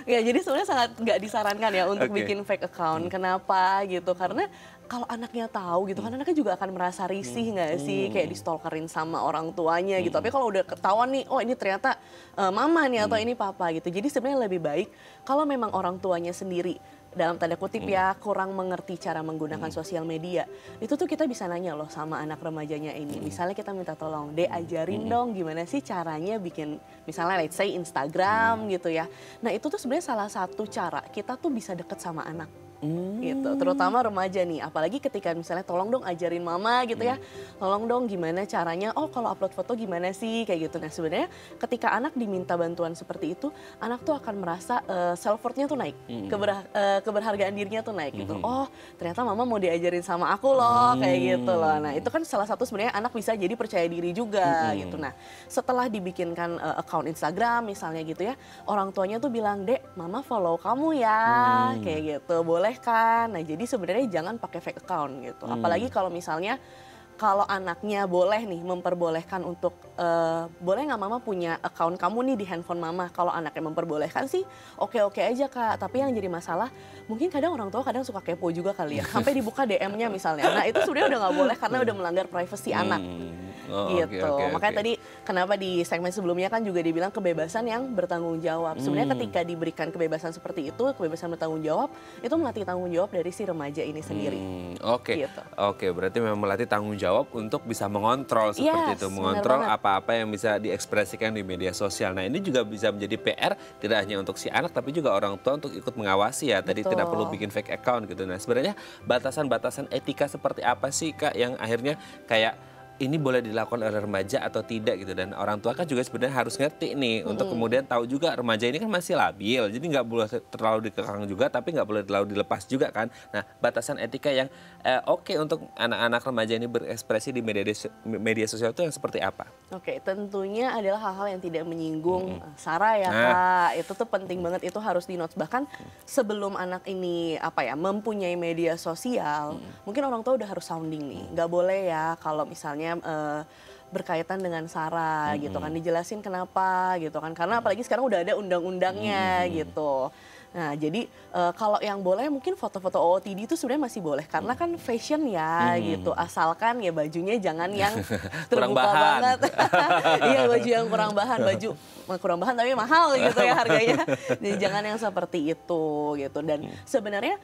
Ya jadi sebenarnya sangat nggak disarankan ya untuk bikin fake account. Kenapa gitu? Karena kalau anaknya tahu gitu kan, anaknya juga akan merasa risih nggak sih, kayak di-stalkerin sama orang tuanya gitu. Tapi kalau udah ketahuan nih, oh ini ternyata mama nih atau ini papa gitu. Jadi sebenarnya lebih baik kalau memang orang tuanya sendiri dalam tanda kutip ya kurang mengerti cara menggunakan sosial media, itu tuh kita bisa nanya loh sama anak remajanya ini. Misalnya kita minta tolong, Dek ajarin dong gimana sih caranya bikin misalnya let's say Instagram gitu ya. Nah itu tuh sebenarnya salah satu cara kita tuh bisa deket sama anak. Gitu, terutama remaja nih, apalagi ketika misalnya tolong dong ajarin mama gitu ya, tolong dong gimana caranya, oh kalau upload foto gimana sih kayak gitu. Nah sebenarnya ketika anak diminta bantuan seperti itu, anak tuh akan merasa self worth-nya tuh naik, keberhargaan dirinya tuh naik gitu. Oh ternyata mama mau diajarin sama aku loh kayak gitu loh. Nah itu kan salah satu sebenarnya anak bisa jadi percaya diri juga gitu. Nah setelah dibikinkan account Instagram misalnya gitu ya, orang tuanya tuh bilang, Dek mama follow kamu ya kayak gitu, boleh kan. Nah jadi sebenarnya jangan pakai fake account gitu. Apalagi kalau misalnya kalau anaknya boleh nih memperbolehkan untuk boleh nggak mama punya account kamu nih di handphone mama. Kalau anaknya memperbolehkan sih oke-oke aja Kak. Tapi yang jadi masalah mungkin kadang orang tua kadang suka kepo juga kali ya. Sampai dibuka DM-nya misalnya. Nah itu sebenarnya udah nggak boleh karena udah melanggar privasi anak. Gitu. Makanya tadi kenapa di segmen sebelumnya kan juga dibilang kebebasan yang bertanggung jawab. Sebenarnya ketika diberikan kebebasan seperti itu, kebebasan bertanggung jawab, itu melatih tanggung jawab dari si remaja ini sendiri. Gitu. Oke, berarti memang melatih tanggung jawab untuk bisa mengontrol seperti itu, mengontrol apa-apa yang bisa diekspresikan di media sosial. Nah ini juga bisa menjadi PR tidak hanya untuk si anak tapi juga orang tua untuk ikut mengawasi ya. Tadi tidak perlu bikin fake account gitu. Nah sebenarnya batasan-batasan etika seperti apa sih Kak yang akhirnya kayak ini boleh dilakukan oleh remaja atau tidak gitu, dan orang tua kan juga sebenarnya harus ngerti nih untuk kemudian tahu juga remaja ini kan masih labil, jadi nggak boleh terlalu dikekang juga tapi nggak boleh terlalu dilepas juga kan. Nah batasan etika yang oke untuk anak-anak remaja ini berekspresi di media sosial itu yang seperti apa? Oke, tentunya adalah hal-hal yang tidak menyinggung sara ya Kak. Itu tuh penting banget, itu harus di-notes. Bahkan sebelum anak ini mempunyai media sosial, mungkin orang tua udah harus sounding nih. Nggak boleh ya kalau misalnya berkaitan dengan sara gitu kan, dijelasin kenapa gitu kan. Karena apalagi sekarang udah ada undang-undangnya gitu. Nah jadi kalau yang boleh mungkin foto-foto OOTD itu sebenarnya masih boleh karena kan fashion ya gitu, asalkan ya bajunya jangan yang terbuka banget. Iya baju yang kurang bahan, baju kurang bahan tapi mahal gitu ya harganya. Jadi jangan yang seperti itu gitu. Dan sebenarnya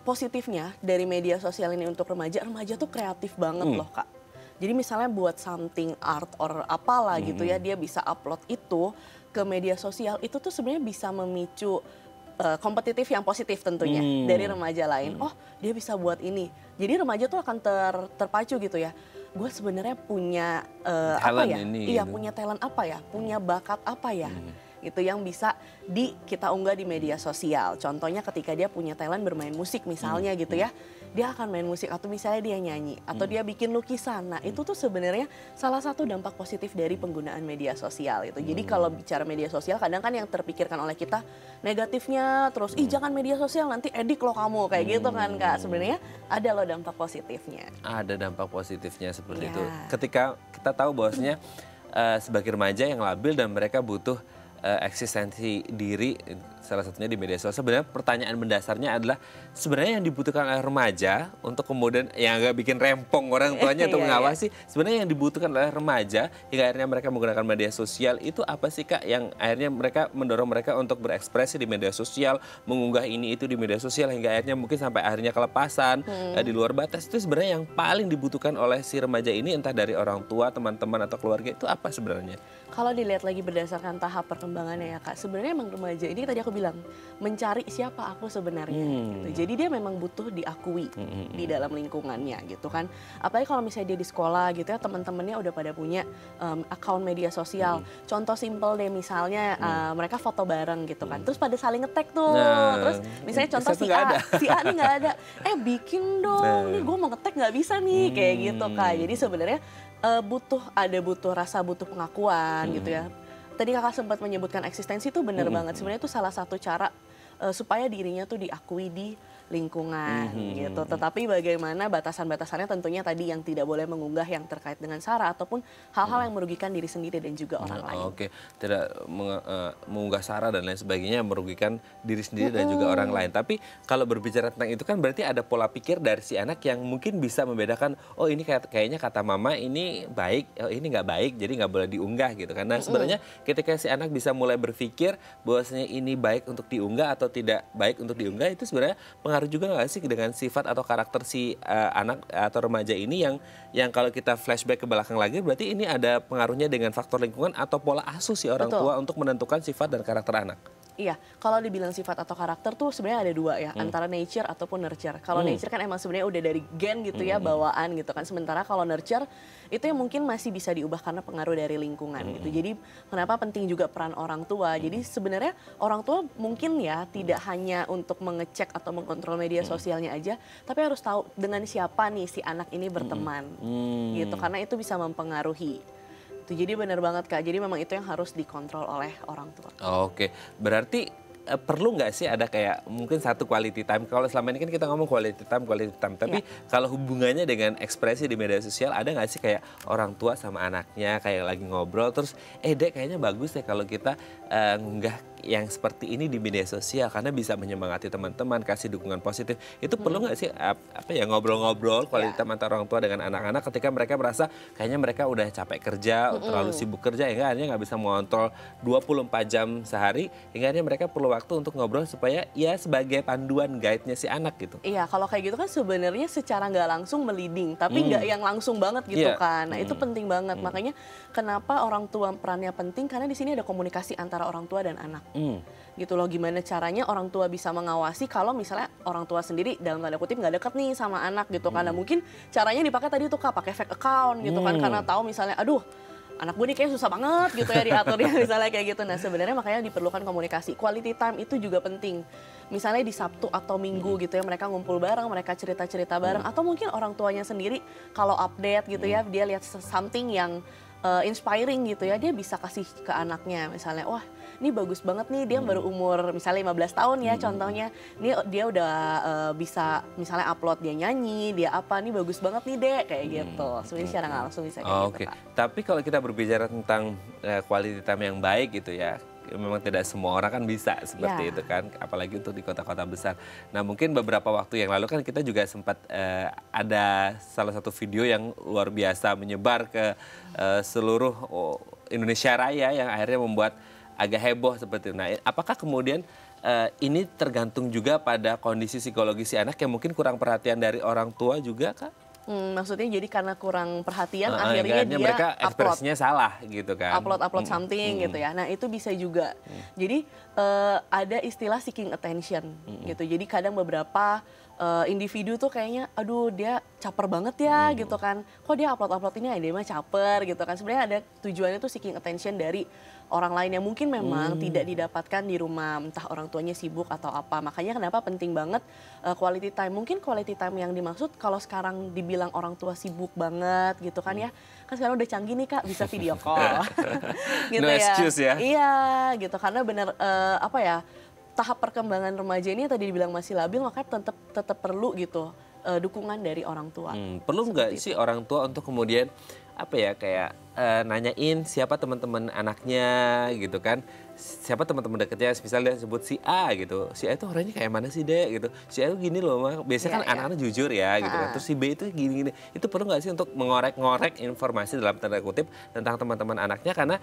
positifnya dari media sosial ini untuk remaja tuh kreatif banget loh Kak. Jadi misalnya buat something art or apalah gitu ya, dia bisa upload itu ke media sosial, itu tuh sebenarnya bisa memicu kompetitif yang positif tentunya dari remaja lain. Oh dia bisa buat ini, jadi remaja tuh akan terpacu gitu ya. Gue sebenarnya punya punya talent apa ya, punya bakat apa ya, gitu yang bisa kita unggah di media sosial. Contohnya ketika dia punya talent bermain musik misalnya gitu ya, dia akan main musik atau misalnya dia nyanyi atau dia bikin lukisan. Nah itu tuh sebenarnya salah satu dampak positif dari penggunaan media sosial itu. Jadi kalau bicara media sosial kadang kan yang terpikirkan oleh kita negatifnya terus, jangan media sosial nanti edik loh kamu kayak gitu kan Kak. Sebenarnya ada loh dampak positifnya. Ada dampak positifnya seperti itu. Ketika kita tahu bahwasanya sebagai remaja yang labil dan mereka butuh eksistensi diri salah satunya di media sosial. Sebenarnya pertanyaan mendasarnya adalah sebenarnya yang dibutuhkan oleh remaja untuk kemudian yang agak bikin rempong orang tuanya untuk mengawasi, sebenarnya yang dibutuhkan oleh remaja hingga akhirnya mereka menggunakan media sosial itu apa sih Kak yang akhirnya mereka mendorong mereka untuk berekspresi di media sosial, mengunggah ini itu di media sosial hingga akhirnya mungkin sampai akhirnya kelepasan di luar batas. Itu sebenarnya yang paling dibutuhkan oleh si remaja ini entah dari orang tua, teman-teman atau keluarga, itu apa sebenarnya? Kalau dilihat lagi berdasarkan tahap perkembangannya ya Kak, sebenarnya emang remaja ini tadi aku bilang mencari siapa aku sebenarnya gitu. Jadi dia memang butuh diakui di dalam lingkungannya gitu kan. Apalagi kalau misalnya dia di sekolah gitu ya, teman-temannya udah pada punya account media sosial. Contoh simple deh misalnya mereka foto bareng gitu kan. Terus pada saling nge-tag tuh. Terus misalnya contoh si A nih nggak ada. Bikin dong, nih gue mau nge-tag nggak bisa nih kayak gitu Kak. Jadi sebenarnya butuh rasa butuh pengakuan gitu ya. Tadi Kakak sempat menyebutkan eksistensi itu benar banget. Sebenarnya itu salah satu cara supaya dirinya tuh diakui di lingkungan gitu. Tetapi bagaimana batasan-batasannya tentunya tadi yang tidak boleh mengunggah yang terkait dengan SARA ataupun hal-hal yang merugikan diri sendiri dan juga orang lain. Oke, tidak mengunggah SARA dan lain sebagainya yang merugikan diri sendiri dan juga orang lain. Tapi kalau berbicara tentang itu kan berarti ada pola pikir dari si anak yang mungkin bisa membedakan, oh ini kayaknya kata mama ini baik, oh ini nggak baik, jadi nggak boleh diunggah gitu. Karena sebenarnya ketika si anak bisa mulai berpikir bahwasanya ini baik untuk diunggah atau tidak baik untuk diunggah, itu sebenarnya pengaruh juga nggak sih dengan sifat atau karakter si anak atau remaja ini yang kalau kita flashback ke belakang lagi berarti ini ada pengaruhnya dengan faktor lingkungan atau pola asuh si orang tua untuk menentukan sifat dan karakter anak. Iya, kalau dibilang sifat atau karakter tuh sebenarnya ada dua ya, antara nature ataupun nurture. Kalau nature kan emang sebenarnya udah dari gen gitu ya, bawaan gitu kan. Sementara kalau nurture itu yang mungkin masih bisa diubah karena pengaruh dari lingkungan gitu. Jadi kenapa penting juga peran orang tua. Jadi sebenarnya orang tua mungkin ya tidak hanya untuk mengecek atau mengkontrol media sosialnya aja, tapi harus tahu dengan siapa nih si anak ini berteman gitu. Karena itu bisa mempengaruhi. Jadi benar banget Kak, jadi memang itu yang harus dikontrol oleh orang tua. Oke, berarti perlu nggak sih ada kayak mungkin satu quality time? Kalau selama ini kan kita ngomong quality time. Tapi kalau hubungannya dengan ekspresi di media sosial, ada nggak sih kayak orang tua sama anaknya kayak lagi ngobrol terus, Dek kayaknya bagus deh kalau kita ngunggah yang seperti ini di media sosial karena bisa menyemangati teman-teman, kasih dukungan positif. Itu perlu nggak sih apa ya ngobrol-ngobrol quality time antara orang tua dengan anak-anak ketika mereka merasa kayaknya mereka udah capek kerja, terlalu sibuk kerja, hingga akhirnya nggak bisa mengontrol 24 jam sehari, hingga akhirnya mereka perlu waktu untuk ngobrol supaya ya sebagai panduan guide-nya si anak gitu. Iya, kalau kayak gitu kan sebenarnya secara nggak langsung meliding, tapi nggak yang langsung banget gitu kan. Nah itu penting banget, makanya kenapa orang tua perannya penting, karena di sini ada komunikasi antara orang tua dan anak. Gitu loh, gimana caranya orang tua bisa mengawasi kalau misalnya orang tua sendiri dalam tanda kutip nggak deket nih sama anak gitu. Karena mungkin caranya dipakai tadi tuh Kak, pakai fake account gitu kan, karena tahu misalnya aduh anak gue nih kayaknya susah banget gitu ya diaturnya misalnya kayak gitu. Nah sebenarnya makanya diperlukan komunikasi. Quality time itu juga penting. Misalnya di Sabtu atau Minggu gitu ya mereka ngumpul bareng, mereka cerita-cerita bareng. Atau mungkin orang tuanya sendiri kalau update gitu ya, dia lihat something yang inspiring gitu ya, dia bisa kasih ke anaknya. Misalnya, wah ini bagus banget nih, dia baru umur misalnya 15 tahun ya contohnya. Ini dia udah bisa misalnya upload dia nyanyi, dia apa, nih bagus banget nih Dek, kayak gitu. Sebenarnya secara nggak langsung bisa kayak gitu Kak. Tapi kalau kita berbicara tentang quality time yang baik gitu ya, memang tidak semua orang kan bisa seperti itu kan, apalagi untuk di kota-kota besar. Nah mungkin beberapa waktu yang lalu kan kita juga sempat ada salah satu video yang luar biasa menyebar ke seluruh Indonesia Raya yang akhirnya membuat agak heboh seperti itu. Nah apakah kemudian ini tergantung juga pada kondisi psikologi si anak yang mungkin kurang perhatian dari orang tua juga Kak? Maksudnya jadi karena kurang perhatian akhirnya dia mereka upload. ekspresinya salah gitu kan. Upload something gitu ya. Nah itu bisa juga. Jadi ada istilah seeking attention gitu. Jadi kadang beberapa individu tuh kayaknya aduh dia caper banget ya gitu kan. Kok dia upload ini dia mah caper gitu kan. Sebenarnya ada tujuannya tuh seeking attention dari orang lain yang mungkin memang tidak didapatkan di rumah, entah orang tuanya sibuk atau apa. Makanya kenapa penting banget quality time. Mungkin quality time yang dimaksud kalau sekarang dibilang orang tua sibuk banget gitu kan ya. Kan sekarang udah canggih nih Kak, bisa video call. Gitu no excuse ya. Iya gitu, karena benar apa ya, tahap perkembangan remaja ini tadi dibilang masih labil, makanya tetap perlu gitu dukungan dari orang tua. Perlu nggak sih orang tua untuk kemudian apa ya kayak nanyain siapa teman-teman anaknya gitu kan, siapa teman-teman dekatnya, misalnya dia sebut si A gitu, si A itu orangnya kayak mana sih Dek gitu, si A itu gini loh Mak, biasanya kan anak-anak jujur ya gitu kan, terus si B itu gini-gini, itu perlu nggak sih untuk mengorek-ngorek informasi dalam tanda kutip tentang teman-teman anaknya, karena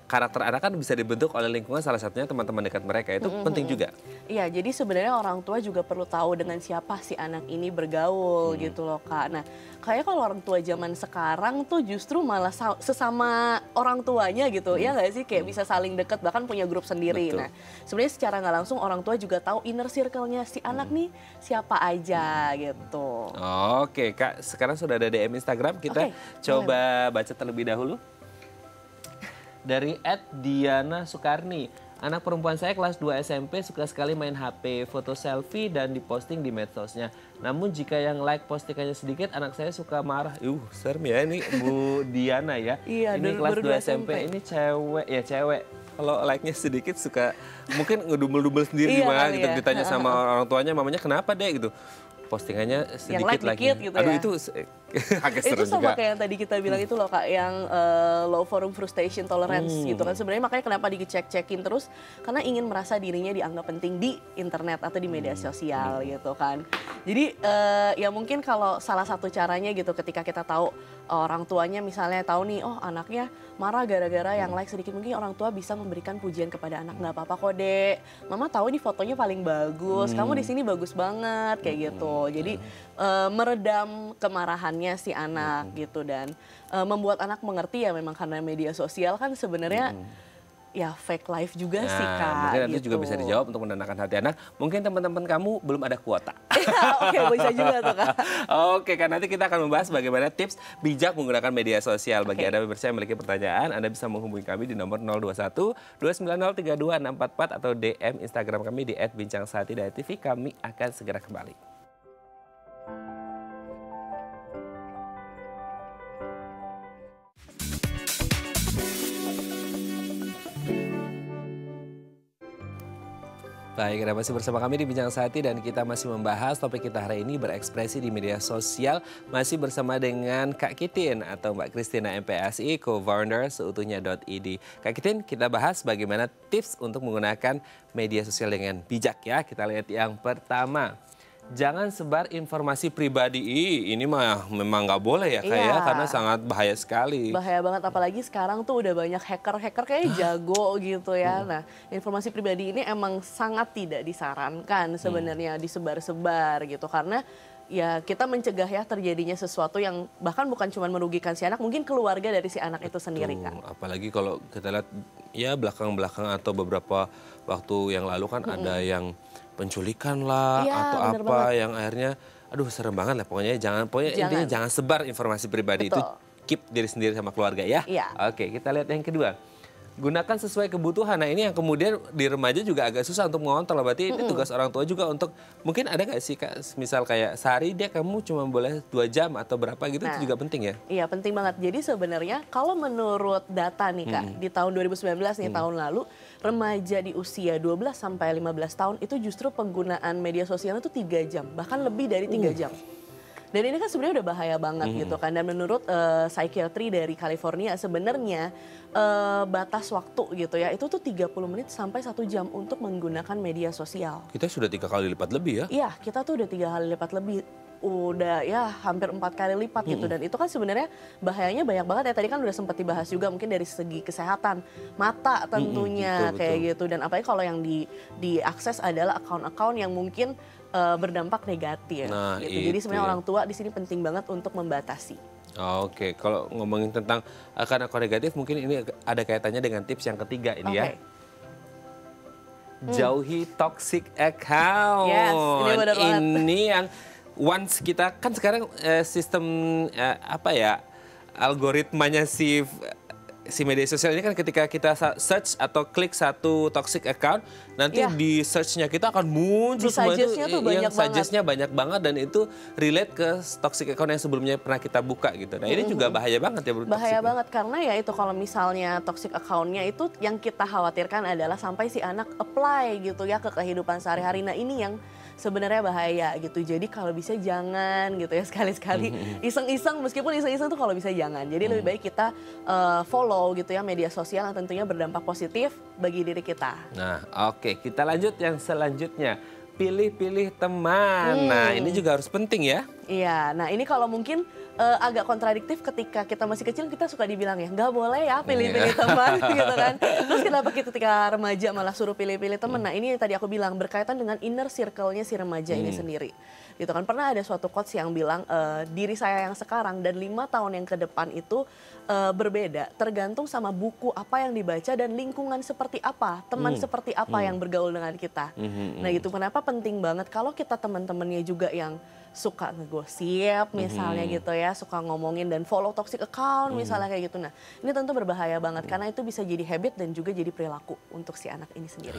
karakter anak kan bisa dibentuk oleh lingkungan, salah satunya teman-teman dekat mereka, itu penting juga. Iya, jadi sebenarnya orang tua juga perlu tahu dengan siapa si anak ini bergaul gitu loh Kak. Nah kayak kalau orang tua zaman sekarang tuh justru malah sesama orang tuanya gitu, ya nggak sih, kayak bisa saling deket bahkan punya grup sendiri. Betul. Nah sebenarnya secara nggak langsung orang tua juga tahu inner circle-nya si anak nih siapa aja gitu. Oke Kak, sekarang sudah ada DM Instagram, kita coba baca terlebih dahulu. Dari @Diana Sukarni. Anak perempuan saya kelas 2 SMP suka sekali main HP, foto selfie dan diposting di medsosnya. Namun jika yang like postingannya sedikit, anak saya suka marah. Serem ya ini Bu Diana ya. Iya, ini kelas 2 SMP, ini cewek ya cewek. kalau like-nya sedikit suka mungkin ngedumel-dumel sendiri Iya gimana kali gitu. ya. Ditanya sama orang tuanya, mamanya kenapa deh gitu. Postingannya sedikit like like-nya. dikit gitu Aduh ya. itu agak seru Itu sama juga. kayak yang tadi kita bilang itu loh Kak, yang low forum frustration tolerance gitu kan. Sebenarnya makanya kenapa dicek-cekin terus, karena ingin merasa dirinya dianggap penting di internet atau di media sosial gitu kan. Jadi ya mungkin kalau salah satu caranya gitu ketika kita tahu orang tuanya misalnya tahu nih, oh anaknya marah gara-gara yang like sedikit, mungkin orang tua bisa memberikan pujian kepada anak, nggak apa-apa kok dek, mama tahu ini fotonya paling bagus, kamu di sini bagus banget kayak gitu. Jadi meredam kemarahannya si anak gitu dan membuat anak mengerti ya memang karena media sosial kan sebenarnya ya fake life juga sih Kak. Mungkin nanti gitu. juga bisa dijawab untuk menenangkan hati anak. Mungkin teman-teman kamu belum ada kuota. Oke, bisa juga tuh Kak. Oke, kan nanti kita akan membahas bagaimana tips bijak menggunakan media sosial. Bagi Anda pemirsa yang memiliki pertanyaan, Anda bisa menghubungi kami di nomor 021 290 32644 atau DM Instagram kami di @bincangsati.tv. Kami akan segera kembali. Baik, Anda masih bersama kami di Bincang Sati dan kita masih membahas topik kita hari ini berekspresi di media sosial. Masih bersama dengan Kak Kitin atau Mbak Christina MPSI, co-founder seutuhnya.id. Kak Kitin, kita bahas bagaimana tips untuk menggunakan media sosial dengan bijak ya. Kita lihat yang pertama. Jangan sebar informasi pribadi. Ini mah memang nggak boleh ya Kak ya, karena sangat bahaya sekali. Bahaya banget, apalagi sekarang tuh udah banyak hacker-hacker kayak jago gitu ya. Nah, informasi pribadi ini emang sangat tidak disarankan sebenarnya disebar-sebar gitu. Karena ya kita mencegah ya terjadinya sesuatu yang bahkan bukan cuma merugikan si anak, mungkin keluarga dari si anak itu sendiri Kak. Apalagi kalau kita lihat ya belakang-belakang atau beberapa waktu yang lalu kan ada yang penculikan lah Iya, atau bener apa banget. yang akhirnya aduh serem banget lah pokoknya intinya jangan sebar informasi pribadi itu, Betul. keep diri sendiri sama keluarga ya. Iya. Oke, kita lihat yang kedua. Gunakan sesuai kebutuhan. Nah ini yang kemudian di remaja juga agak susah untuk mengontrol. Berarti ini tugas orang tua juga untuk, mungkin ada nggak sih Kak, misal kayak sehari deh kamu cuma boleh 2 jam atau berapa gitu, itu juga penting ya? Iya penting banget. Jadi sebenarnya kalau menurut data nih Kak, di tahun 2019 nih tahun lalu, remaja di usia 12 sampai 15 tahun itu justru penggunaan media sosial itu 3 jam, bahkan lebih dari 3 jam. Dan ini kan sebenarnya udah bahaya banget gitu kan. Dan menurut psikiatri dari California sebenarnya batas waktu gitu ya itu tuh 30 menit sampai 1 jam untuk menggunakan media sosial. Kita sudah 3 kali lipat lebih ya? Iya, kita tuh udah 3 kali lipat lebih. Udah ya hampir 4 kali lipat gitu. Dan itu kan sebenarnya bahayanya banyak banget ya. Tadi kan udah sempat dibahas juga mungkin dari segi kesehatan mata tentunya betul, kayak betul. gitu. Dan apalagi kalau yang diakses adalah akun-akun yang mungkin berdampak negatif Nah, gitu. Jadi itu sebenarnya ya. orang tua di sini penting banget untuk membatasi. Oke, kalau ngomongin tentang akun-akun negatif mungkin ini ada kaitannya dengan tips yang ketiga ini ya. Jauhi toxic account. Yes, ini benar banget. Ini yang once kita kan sekarang sistem apa ya, algoritmanya si media sosial ini kan ketika kita search atau klik satu toxic account, nanti di search-nya kita akan muncul Di semua itu suggest-nya tuh banyak yang suggest-nya banyak banget dan itu relate ke toxic account yang sebelumnya pernah kita buka gitu. Nah ini juga bahaya banget ya. Bahaya banget karena ya itu kalau misalnya toxic account-nya itu yang kita khawatirkan adalah sampai si anak apply gitu ya ke kehidupan sehari-hari. Nah ini yang sebenarnya bahaya gitu. Jadi kalau bisa jangan gitu ya sekali-sekali iseng-iseng, meskipun iseng-iseng tuh kalau bisa jangan. Jadi lebih baik kita follow gitu ya media sosial yang tentunya berdampak positif bagi diri kita. Nah oke, kita lanjut yang selanjutnya. Pilih-pilih teman. Nah ini juga harus penting ya. Iya, nah ini kalau mungkin agak kontradiktif ketika kita masih kecil kita suka dibilang ya nggak boleh ya pilih-pilih teman gitu kan. Terus kenapa kita ketika remaja malah suruh pilih-pilih teman? Nah ini yang tadi aku bilang berkaitan dengan inner circle-nya si remaja ini sendiri. Gitu kan, pernah ada suatu quotes yang bilang diri saya yang sekarang dan 5 tahun yang ke depan itu berbeda tergantung sama buku apa yang dibaca dan lingkungan seperti apa, teman seperti apa yang bergaul dengan kita. Nah gitu, kenapa penting banget kalau kita teman-temannya juga yang suka ngegosip misalnya gitu ya, suka ngomongin dan follow toxic account misalnya kayak gitu. Nah ini tentu berbahaya banget karena itu bisa jadi habit dan juga jadi perilaku untuk si anak ini sendiri.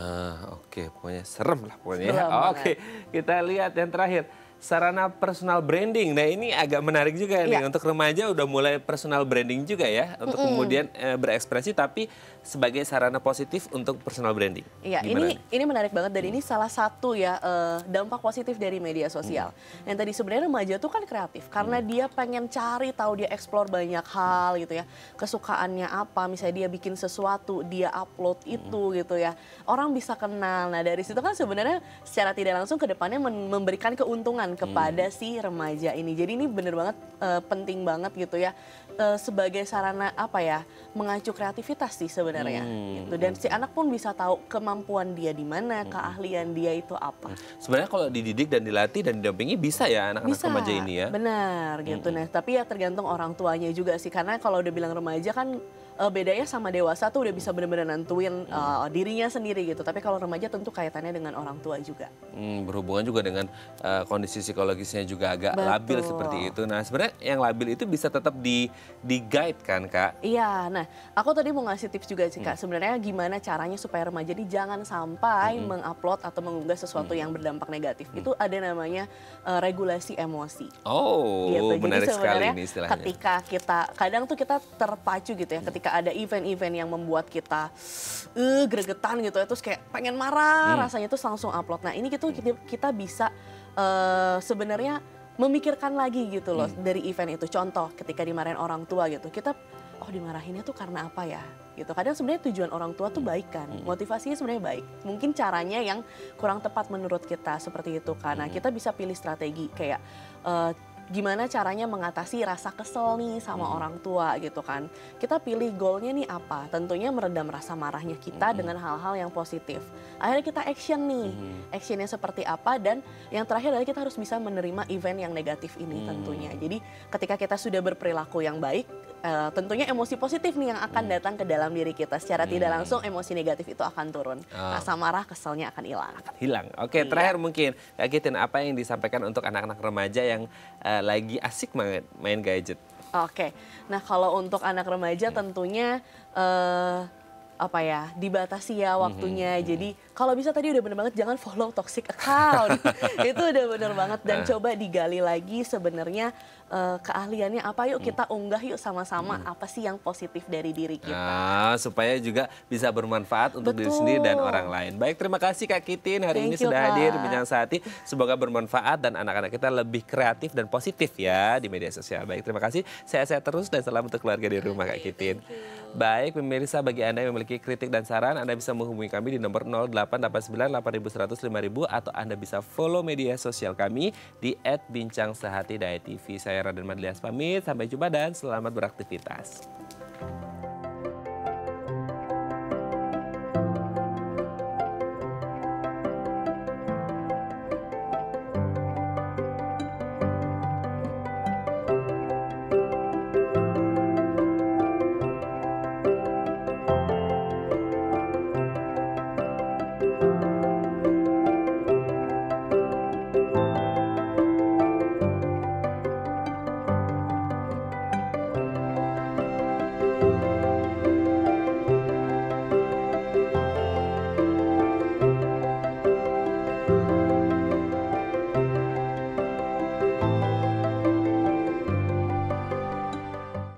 Oke, pokoknya serem lah pokoknya. Serem Oke, kita lihat yang terakhir. sarana personal branding. Nah ini agak menarik juga nih, untuk remaja udah mulai personal branding juga ya, untuk kemudian berekspresi tapi sebagai sarana positif untuk personal branding. Iya, ini menarik banget dan ini salah satu ya dampak positif dari media sosial. Yang tadi sebenarnya remaja tuh kan kreatif karena dia pengen cari tahu, dia explore banyak hal gitu ya. Kesukaannya apa, misalnya dia bikin sesuatu, dia upload itu gitu ya. Orang bisa kenal. Nah, dari situ kan sebenarnya secara tidak langsung ke depannya memberikan keuntungan kepada si remaja ini. Jadi ini bener banget penting banget gitu ya sebagai sarana apa ya, mengacu kreativitas sih sebenarnya gitu. Dan si anak pun bisa tahu kemampuan dia di mana, keahlian dia itu apa. Sebenarnya kalau dididik dan dilatih dan didampingi bisa ya anak-anak remaja ini ya. Benar gitu. Nah, tapi ya tergantung orang tuanya juga sih, karena kalau udah bilang remaja kan bedanya sama dewasa tuh udah bisa benar-benar nentuin dirinya sendiri gitu. Tapi kalau remaja tentu kaitannya dengan orang tua juga. Berhubungan juga dengan kondisi psikologisnya juga agak labil seperti itu. Nah sebenarnya yang labil itu bisa tetap di-guide kan Kak? Iya, nah aku tadi mau ngasih tips juga sih Kak. Sebenarnya gimana caranya supaya remaja ini jangan sampai mengupload atau mengunggah sesuatu yang berdampak negatif. Itu ada namanya regulasi emosi. Oh, gitu. Menarik Jadi sekali ini istilahnya. Ketika kita, kadang tuh kita terpacu gitu ya, ketika ada event-event yang membuat kita gregetan gitu ya, terus kayak pengen marah, rasanya tuh langsung upload. Nah ini gitu kita bisa sebenarnya memikirkan lagi gitu loh dari event itu. Contoh ketika dimarahin orang tua gitu, kita dimarahinnya tuh karena apa ya gitu. Kadang sebenarnya tujuan orang tua tuh baik kan, motivasinya sebenarnya baik. Mungkin caranya yang kurang tepat menurut kita seperti itu, karena kita bisa pilih strategi kayak gimana caranya mengatasi rasa kesel nih sama orang tua gitu kan. Kita pilih goalnya nih apa, tentunya meredam rasa marahnya kita dengan hal-hal yang positif. Akhirnya kita action nih, actionnya seperti apa, dan yang terakhir adalah kita harus bisa menerima event yang negatif ini tentunya. Jadi ketika kita sudah berperilaku yang baik, tentunya emosi positif nih yang akan datang ke dalam diri kita. Secara tidak langsung emosi negatif itu akan turun. Rasa marah, keselnya akan hilang. Oke, terakhir mungkin Kak Kitin, apa yang disampaikan untuk anak-anak remaja yang lagi asik banget main gadget? Oke, nah kalau untuk anak remaja tentunya dibatasi ya waktunya. Jadi kalau bisa tadi udah bener banget jangan follow toxic account. Itu udah bener banget, dan coba digali lagi sebenarnya keahliannya apa, yuk kita unggah yuk sama-sama apa sih yang positif dari diri kita. Supaya juga bisa bermanfaat untuk diri sendiri dan orang lain. Baik, terima kasih Kak Kitin hari ini sudah hadir di Bincang Sehati. Semoga bermanfaat dan anak-anak kita lebih kreatif dan positif ya di media sosial. Baik, terima kasih. Sehat-sehat terus dan salam untuk keluarga di rumah Kak Kitin. Baik, pemirsa, bagi Anda yang memiliki kritik dan saran, Anda bisa menghubungi kami di nomor 0889 8100 5000 atau Anda bisa follow media sosial kami di @bincangsehati.tv. Saya Raden Madlias pamit, sampai jumpa dan selamat beraktivitas.